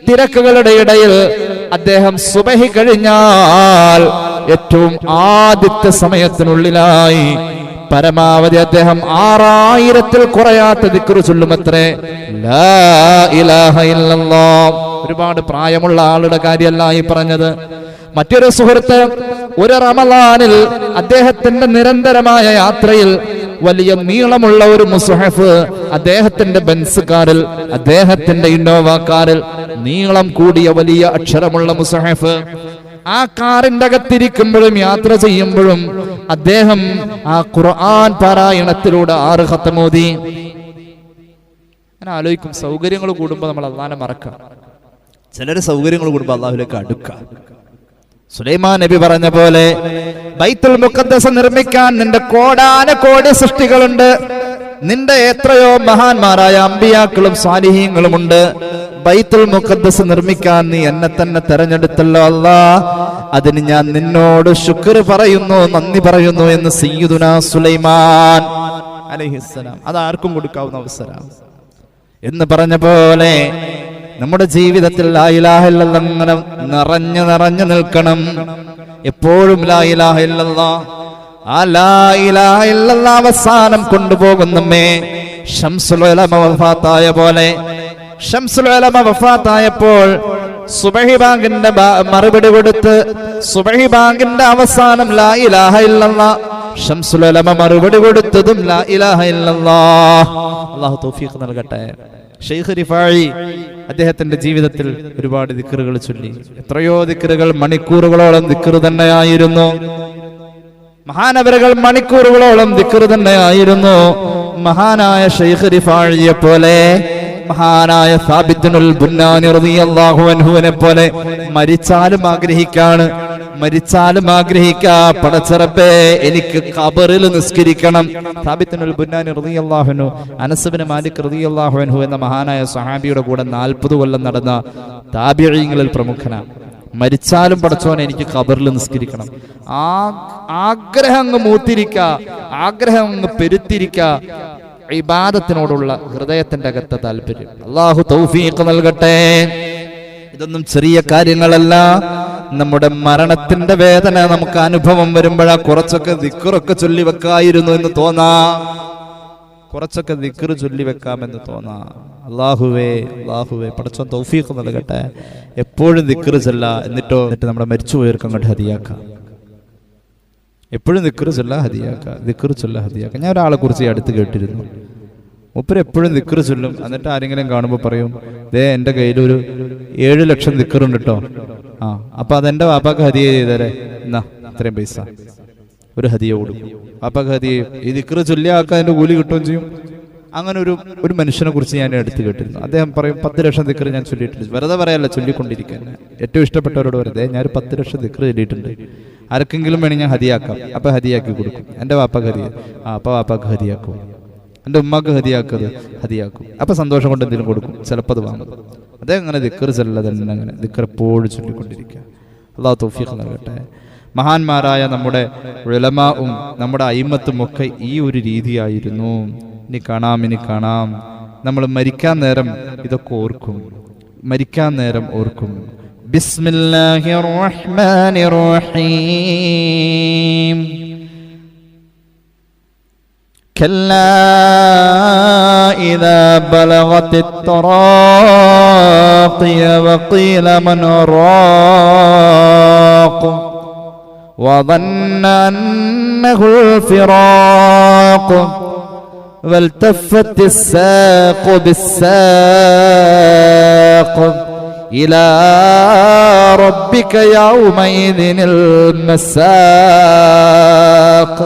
തിരക്കുകളുടെ ഇടയിൽ അദ്ദേഹം സുബഹി കഴിഞ്ഞാൽ ഏറ്റവും ആദ്യത്തെ സമയത്തിനുള്ളിലായി പരമാവധി അദ്ദേഹം 6000-ൽ കുറയാത്ത ദിക്ർ ചൊല്ലുമത്രേ. ലാ ഇലാഹ ഇല്ലല്ലാഹ്. ഒരുപാട് പ്രായമുള്ള ആളുടെ കാര്യമല്ല ഈ പറഞ്ഞത്. മറ്റൊരു സുഹൃത്ത് ഒരു റമളാനിൽ അദ്ദേഹത്തിന്റെ നിരന്തരമായ യാത്രയിൽ വലിയ നീളമുള്ള ഒരു മുസ്ഹഫ് അദ്ദേഹത്തിന്റെ ബെൻസ് കാറിൽ, അദ്ദേഹത്തിന്റെ ഇന്നോവ കാറിൽ നീളം കൂടിയ വലിയ അക്ഷരമുള്ള മുസ്ഹഫ് ആ കാറിന്റെ അകത്തിരിക്കുമ്പോഴും യാത്ര ചെയ്യുമ്പോഴും അദ്ദേഹം ആ ഖുർആൻ പാരായണത്തിലൂടെ 6 ഖത്ം ഓതി. ഞാൻ ആലോചിക്കും, സൗകര്യങ്ങൾ കൂടുമ്പോൾ നമ്മൾ അല്ലാഹനെ മറക്കാം, ചിലര് സൗകര്യങ്ങൾ കൂടുമ്പോൾ അല്ലാഹുവിലേക്ക് അടുക്കാം. സുലൈമാൻ നബി പറഞ്ഞ പോലെ ബൈത്തുൽ മുഖദ്ദസ് നിർമ്മിക്കാൻ നിന്റെ കോടാനുകോടി സൃഷ്ടികളുണ്ട്, നിന്റെ എത്രയോ മഹാന്മാരായ അമ്പിയാക്കളും സാലിഹീങ്ങളും ഉണ്ട്. ബൈത്തുൽ മുഖദ്ദസ് നിർമ്മിക്കാൻ നീ എന്നെ തന്നെ തെരഞ്ഞെടുത്തല്ലോ അല്ലാഹ്, അതിന് ഞാൻ നിന്നോട് ശുക്ർ പറയുന്നു, നന്ദി പറയുന്നു എന്ന് സയ്യിദുനാ സുലൈമാൻ അലൈഹിസ്സലാം. അത് ആർക്കും കൊടുക്കാവുന്ന അവസരം എന്ന് പറഞ്ഞ പോലെ നമ്മുടെ ജീവിതത്തിൽ ലാ ഇലാഹ ഇല്ലല്ലാഹ് അങ്ങനെ നിറഞ്ഞു നിൽക്കണം. എപ്പോഴും ലാ ഇലാഹ ഇല്ലല്ലാഹ്. ആ ലാ ഇലാഹ ഇല്ലല്ലാഹ് അവസാനം കൊണ്ടുപോകുന്നമ്മേ ശംസുൽ ഉലമ വഫാത്തായ പോലെ. ശംസുൽ ഉലമ വഫാത്തായപ്പോൾ സുബഹി ബാങ്കിന്റെ മറുപടി കൊടുത്ത് സുബഹി ബാങ്കിന്റെ അവസാനം ലാ ഇലാഹ ഇല്ലല്ലാഹ്, ശംസുൽ ഉലമ മറുപടി കൊടുത്തതും ലാ ഇലാഹ ഇല്ലല്ലാഹ്. അല്ലാഹു തൗഫീഖ് നൽകട്ടെ. ഷെയ്ഖ് റിഫായി അദ്ദേഹത്തിന്റെ ജീവിതത്തിൽ ഒരുപാട് ദിക്റുകൾ ചൊല്ലി. എത്രയോ ദിക്റുകൾ, മണിക്കൂറുകളോളം ദിക്ർ തന്നെയായിരുന്നു. മഹാനവരുകൾ മണിക്കൂറുകളോളം ദിക്ർ തന്നെയായിരുന്നു. മഹാനായ ഷെയ്ഖ് റിഫായിയെ പോലെ, മഹാനായ സാബിത്തുൽ ബുന്നാനി റളിയല്ലാഹു അൻഹുവിനെ പോലെ മരിച്ചാലും ആഗ്രഹിക്കാ പടച്ചറപ്പേ എനിക്ക് ഖബറിൽ നിസ്കരിക്കണം. സാബിത്തുൽ ബുന്നാനി റളിയല്ലാഹു അൻഹു അനസ് ഇബ്നു മാലിക് റളിയല്ലാഹു അൻഹു എന്ന മഹാനായ സ്വഹാബിയുടെ കൂടെ 40 കൊല്ലം നടന്ന താബിഈങ്ങളിൽ പ്രമുഖനാണ്. മരിച്ചാലും പടച്ചോനെ എനിക്ക് ഖബറിൽ നിസ്കരിക്കണം. ആഗ്രഹം അങ്ങ് മൂത്തിരിക്ക, ആഗ്രഹം അങ്ങ് പെരുത്തിരിക്ക. ഇബാദത്തിനോടുള്ള ഹൃദയത്തിന്റെ അകത്തെ താല്പര്യം അല്ലാഹു തൗഫീഖ് നൽകട്ടെ. ഇതൊന്നും ചെറിയ കാര്യങ്ങളല്ല. നമ്മുടെ മരണത്തിന്റെ വേദന നമുക്ക് അനുഭവം വരുമ്പോഴാ കുറച്ചൊക്കെ ദിക്റൊക്കെ ചൊല്ലി വെക്കായിരുന്നു എന്ന് തോന്നാ, കുറച്ചൊക്കെ ദിക്ർ ചൊല്ലി വെക്കാമെന്ന് തോന്നാ. അല്ലാഹുവേ പടച്ചോൻ തൗഫീഖ് നൽകട്ടെ. എപ്പോഴും ദിക്ർ ചൊല്ല, എന്നിട്ട് നമ്മുടെ മരിച്ചുപോയവർക്ക് അങ്ങോട്ട് ഹദിയാക്കാം. എപ്പോഴും ദിക്ർ ചൊല്ല ഹദിയാക്ക. ഞാൻ ഒരാളെ കുറിച്ച് അടുത്ത് കേട്ടിരുന്നു. മൂപ്പര് എപ്പോഴും ദിക്ർ ചൊല്ലും, എന്നിട്ട് ആരെങ്കിലും കാണുമ്പോൾ പറയും, ദേ എൻ്റെ കയ്യിലൊരു 7 ലക്ഷം ദിക്റുണ്ട് കേട്ടോ, അപ്പൊ അതെന്റെ വാപ്പാക്ക് ഹദിയ ചെയ്തേരെ, എന്നാ ഇത്രയും പൈസ ഒരു ഹദിയ കൊടുക്കും. വാപ്പാക്ക് ഹദിയ ഈ ദിക്ർ ചൊല്ലിയ ആൾക്ക് അതിന്റെ കൂലി കിട്ടുകയും ചെയ്യും. അങ്ങനെ ഒരു മനുഷ്യനെ കുറിച്ച് ഞാൻ അടുത്ത് കേട്ടിരുന്നു. അദ്ദേഹം പറയും, 10 ലക്ഷം ദിക്ർ ഞാൻ ചൊല്ലിയിട്ടുണ്ട്. വെറുതെ പറയല്ല, ചൊല്ലിക്കൊണ്ടിരിക്കാൻ. ഏറ്റവും ഇഷ്ടപ്പെട്ടവരോട് വെറുതെ ഞാൻ 10 ലക്ഷം ദിക്ർ ചൊല്ലിയിട്ടുണ്ട്, ആർക്കെങ്കിലും വേണമെങ്കിൽ ഞാൻ ഹദിയാക്കാം. അപ്പൊ ഹദിയാക്കി കൊടുക്കും. എൻ്റെ വാപ്പാക്ക് ഹദിയ, അപ്പൊ വാപ്പാക്ക് ഹദിയാക്കും. എൻ്റെ ഉമ്മാക്ക് ഹദിയാക്കും. അപ്പൊ സന്തോഷം കൊണ്ട് എന്തെങ്കിലും കൊടുക്കും, ചിലപ്പോൾ അത് വാങ്ങും. അതേ അങ്ങനെ ദിക്ർ ചൊല്ല തന്നെ, അങ്ങനെ ദിക്ർ എപ്പോഴും ചൊല്ലിക്കൊണ്ടിരിക്കുക. അല്ലാഹു തൗഫീഖ് നൽകട്ടെ. മഹാന്മാരായ നമ്മുടെ ഉലമാഉം നമ്മുടെ അയിമ്മത്തും ഒക്കെ ഈ ഒരു രീതിയായിരുന്നു. ഇനി കാണാം. നമ്മൾ മരിക്കാൻ നേരം ഇതൊക്കെ ഓർക്കും. ബിസ്മില്ലാഹിർ റഹ്മാനിർ റഹീം. كلا إذا بلغت التراقي وقيل من راق وظن أنه الفراق والتفت الساق بالساق إلى ربك يومئذ المساق.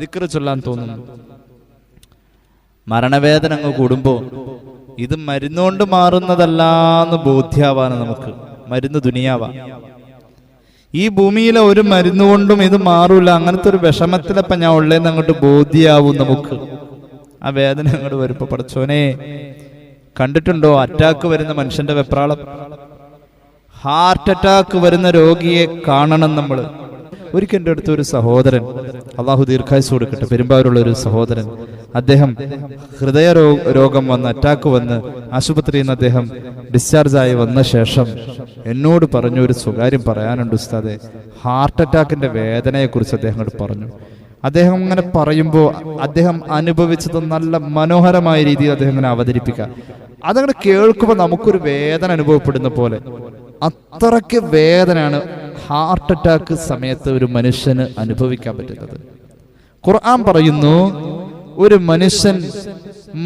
ദിക്ർ ചൊല്ലാൻ തോന്നുന്നു. മരണവേദന അങ്ങ് കൂടുമ്പോ ഇത് മരുന്നുകൊണ്ട് മാറുന്നതല്ലാന്ന് ബോധ്യാവാണ് നമുക്ക്. മരുന്ന് ദുനിയാവാ. ഈ ഭൂമിയിലെ ഒരു മരുന്നുകൊണ്ടും ഇത് മാറൂല. അങ്ങനത്തെ ഒരു വിഷമത്തിലപ്പം ഞാൻ ഉള്ളേന്ന് അങ്ങോട്ട് ബോധ്യാവും നമുക്ക്. ആ വേദന അങ്ങോട്ട് വരുമ്പോ പടച്ചോനെ, കണ്ടിട്ടുണ്ടോ അറ്റാക്ക് വരുന്ന മനുഷ്യന്റെ വെപ്രാളം? ഹാർട്ട് അറ്റാക്ക് വരുന്ന രോഗിയെ കാണണം നമ്മൾ. ഒരിക്കൽ എൻ്റെ അടുത്ത് ഒരു സഹോദരൻ, അള്ളാഹു ദീർഘായുസ്സ് കൊടുക്കട്ടെ, പെരുമ്പാവൂരുള്ള ഒരു സഹോദരൻ, അദ്ദേഹം ഹൃദയ രോഗം വന്ന് അറ്റാക്ക് വന്ന് ആശുപത്രിയിൽ നിന്ന് അദ്ദേഹം ഡിസ്ചാർജായി വന്ന ശേഷം എന്നോട് പറഞ്ഞു, ഒരു സ്വകാര്യം പറയാനുണ്ട് ഉസ്താദെ. ഹാർട്ട് അറ്റാക്കിന്റെ വേദനയെക്കുറിച്ച് അദ്ദേഹം പറഞ്ഞു. അദ്ദേഹം ഇങ്ങനെ പറയുമ്പോൾ അദ്ദേഹം അനുഭവിച്ചത് നല്ല മനോഹരമായ രീതിയിൽ അദ്ദേഹം ഇങ്ങനെ അവതരിപ്പിക്കുക. അതങ്ങനെ കേൾക്കുമ്പോൾ നമുക്കൊരു വേദന അനുഭവപ്പെടുന്ന പോലെ, അത്രയ്ക്ക് വേദനയാണ് ഹാർട്ട് അറ്റാക്ക് സമയത്ത് ഒരു മനുഷ്യന് അനുഭവിക്കാൻ പറ്റുന്നത്. ഖുർആൻ പറയുന്നു, ഒരു മനുഷ്യൻ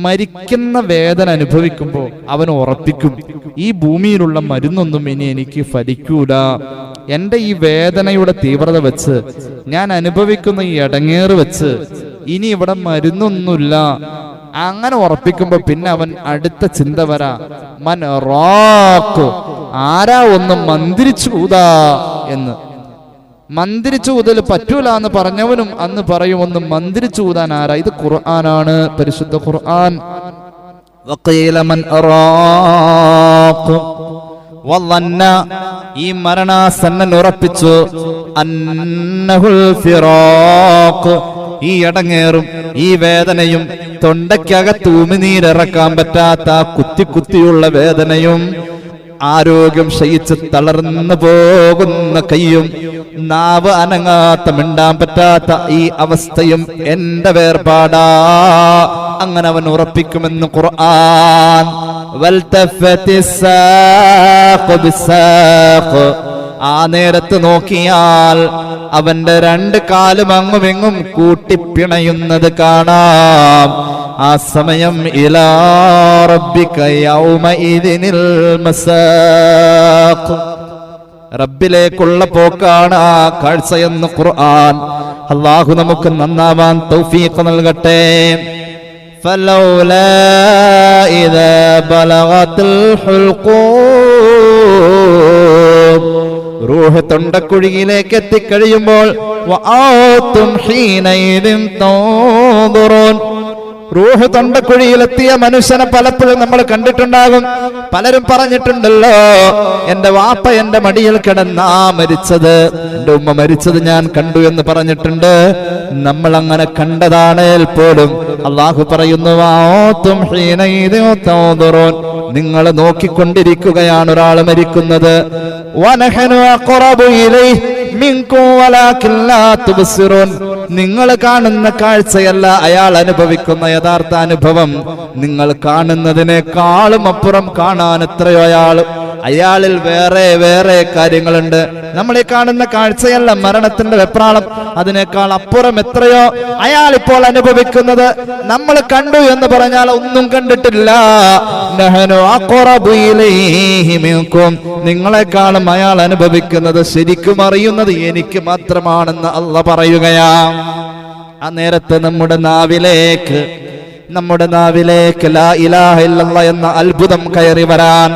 മരിക്കുന്ന വേദന അനുഭവിക്കുമ്പോൾ അവൻ ഉറപ്പിക്കും, ഈ ഭൂമിയിലുള്ള മരുന്നൊന്നും ഇനി എനിക്ക് ഫലിക്കൂല. എൻ്റെ ഈ വേദനയുടെ തീവ്രത വെച്ച്, ഞാൻ അനുഭവിക്കുന്ന ഈ ഇടങ്ങേറ് വെച്ച് ഇനി ഇവിടെ മരുന്നൊന്നുമില്ല. അങ്ങനെ ഉറപ്പിക്കുമ്പോ പിന്നെ അവൻ അടുത്ത ചിന്ത വരാ, മൻ റാഖ്, ആരാ ഒന്ന് മന്ത്രിച്ചൂതാ എന്ന്. മന്ത്രിച്ചൂതൽ പറ്റൂല എന്ന് പറഞ്ഞവനും അന്ന് പറയും, ഒന്ന് മന്ത്രിച്ചൂതാൻ ആരാ? ഇത് ഖുർആനാണ്, പരിശുദ്ധ ഖുർആൻ. വഖീല മൻ റാഖ് വല്ലന്ന, ഈ മരണാസന്നൻ ഉറപ്പിച്ചു, അന്നഹുൽ ഫിറാഖ്, ഈ ഇടങ്ങേറും ഈ വേദനയും തൊണ്ടയ്ക്കകത്ത് ഉമിനീരിറക്കാൻ പറ്റാത്ത കുത്തിയുള്ള വേദനയും, ആരോഗ്യം ക്ഷയിച്ച് തളർന്നു പോകുന്ന കൈയും, നാവ് അനങ്ങാത്ത മിണ്ടാൻ പറ്റാത്ത ഈ അവസ്ഥയും എന്റെ വേർപാടാ. അങ്ങനെ അവൻ ഉറപ്പിക്കുമെന്ന് ഖുർആൻ. ആ നേരത്ത് നോക്കിയാൽ അവന്റെ രണ്ട് കാലും അങ്ങുമെങ്ങും കൂട്ടിപ്പിണയുന്നത് കാണാം. ആ സമയം ഇലാ റബ്ബിക യൗമഇദിനിൽ മസാഖ്, റബ്ബിലേക്കുള്ള പോക്കാണ് ആ കാഴ്ചയെന്ന് ഖുർആൻ. അല്ലാഹു നമുക്ക് നന്നാവാൻ തൗഫീഖ് നൽകട്ടെ. ഫലൗലാ ഇദാ ബലഗത്തുൽ ഹുൽഖൂം, റൂഹ് തൊണ്ടക്കുഴിയിലേക്ക് എത്തിക്കഴിയുമ്പോൾ, വആതും ഹീനൈദിൻ തൻദുറൂൻ, റൂഹ് തൊണ്ടക്കുഴിയിലെത്തിയ മനുഷ്യനെ പലപ്പോഴും നമ്മൾ കണ്ടിട്ടുണ്ടാകും. പലരും പറഞ്ഞിട്ടുണ്ടല്ലോ, എന്റെ വാപ്പ എന്റെ മടിയിൽ കിടന്നാ മരിച്ചത്, എന്റെ ഉമ്മ മരിച്ചത് ഞാൻ കണ്ടു എന്ന് പറഞ്ഞിട്ടുണ്ട്. നമ്മൾ അങ്ങനെ കണ്ടതാണേൽ പോലും അള്ളാഹു പറയുന്നു, നിങ്ങൾ നോക്കിക്കൊണ്ടിരിക്കുകയാണ് ഒരാൾ മരിക്കുന്നത്. നിങ്ങൾ കാണുന്ന കാഴ്ചയല്ല അയാൾ അനുഭവിക്കുന്ന യഥാർത്ഥ അനുഭവം. നിങ്ങൾ കാണുന്നതിനേക്കാളും അപ്പുറം കാണാൻ എത്രയോ അയാളിൽ വേറെ വേറെ കാര്യങ്ങളുണ്ട്. നമ്മൾ ഈ കാണുന്ന കാഴ്ചയല്ല മരണത്തിന്റെ വെപ്രാളം, അതിനേക്കാൾ അപ്പുറം എത്രയോ അയാൾ ഇപ്പോൾ അനുഭവിക്കുന്നത്. നമ്മൾ കണ്ടു എന്ന് പറഞ്ഞാൽ ഒന്നും കണ്ടിട്ടില്ല. നിങ്ങളെക്കാളും അയാൾ അനുഭവിക്കുന്നത് ശരിക്കും അറിയുന്നത് എനിക്ക് മാത്രമാണെന്ന് അല്ലാഹ് പറയുകയാ. ആ നേരത്തെ നമ്മുടെ നാവിലേക്ക് ലാ ഇലാഹ ഇല്ലല്ലാഹ് എന്ന അത്ഭുതം കയറി വരാൻ,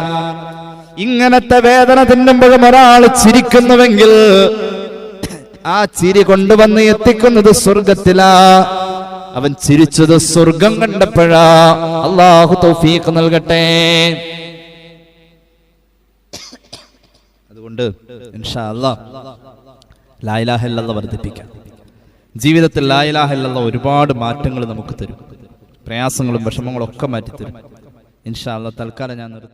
ഇങ്ങനത്തെ വേദന തിന്നുമ്പോഴും ഒരാൾ ചിരിക്കുന്നുവെങ്കിൽ ആ ചിരി കൊണ്ടുവന്ന് എത്തിക്കുന്നത് സ്വർഗത്തിലാ. അവൻ ചിരിച്ചത് സ്വർഗം കണ്ടപ്പോഴാ. അല്ലാഹു തൗഫീഖ് നൽകട്ടെ. അതുകൊണ്ട് ഇൻഷാ അല്ലാഹ് ലാ ഇലാഹ ഇല്ലല്ലാഹ് വർദ്ധിപ്പിക്കാം. ജീവിതത്തിൽ ലാ ഇലാഹ ഇല്ലല്ലാഹ് ഒരുപാട് മാറ്റങ്ങൾ നമുക്ക് തരും. പ്രയാസങ്ങളും വിഷമങ്ങളും ഒക്കെ മാറ്റിത്തരും. ഇൻഷാ അല്ലാഹ്. തൽക്കാലം ഞാൻ നിർത്താം.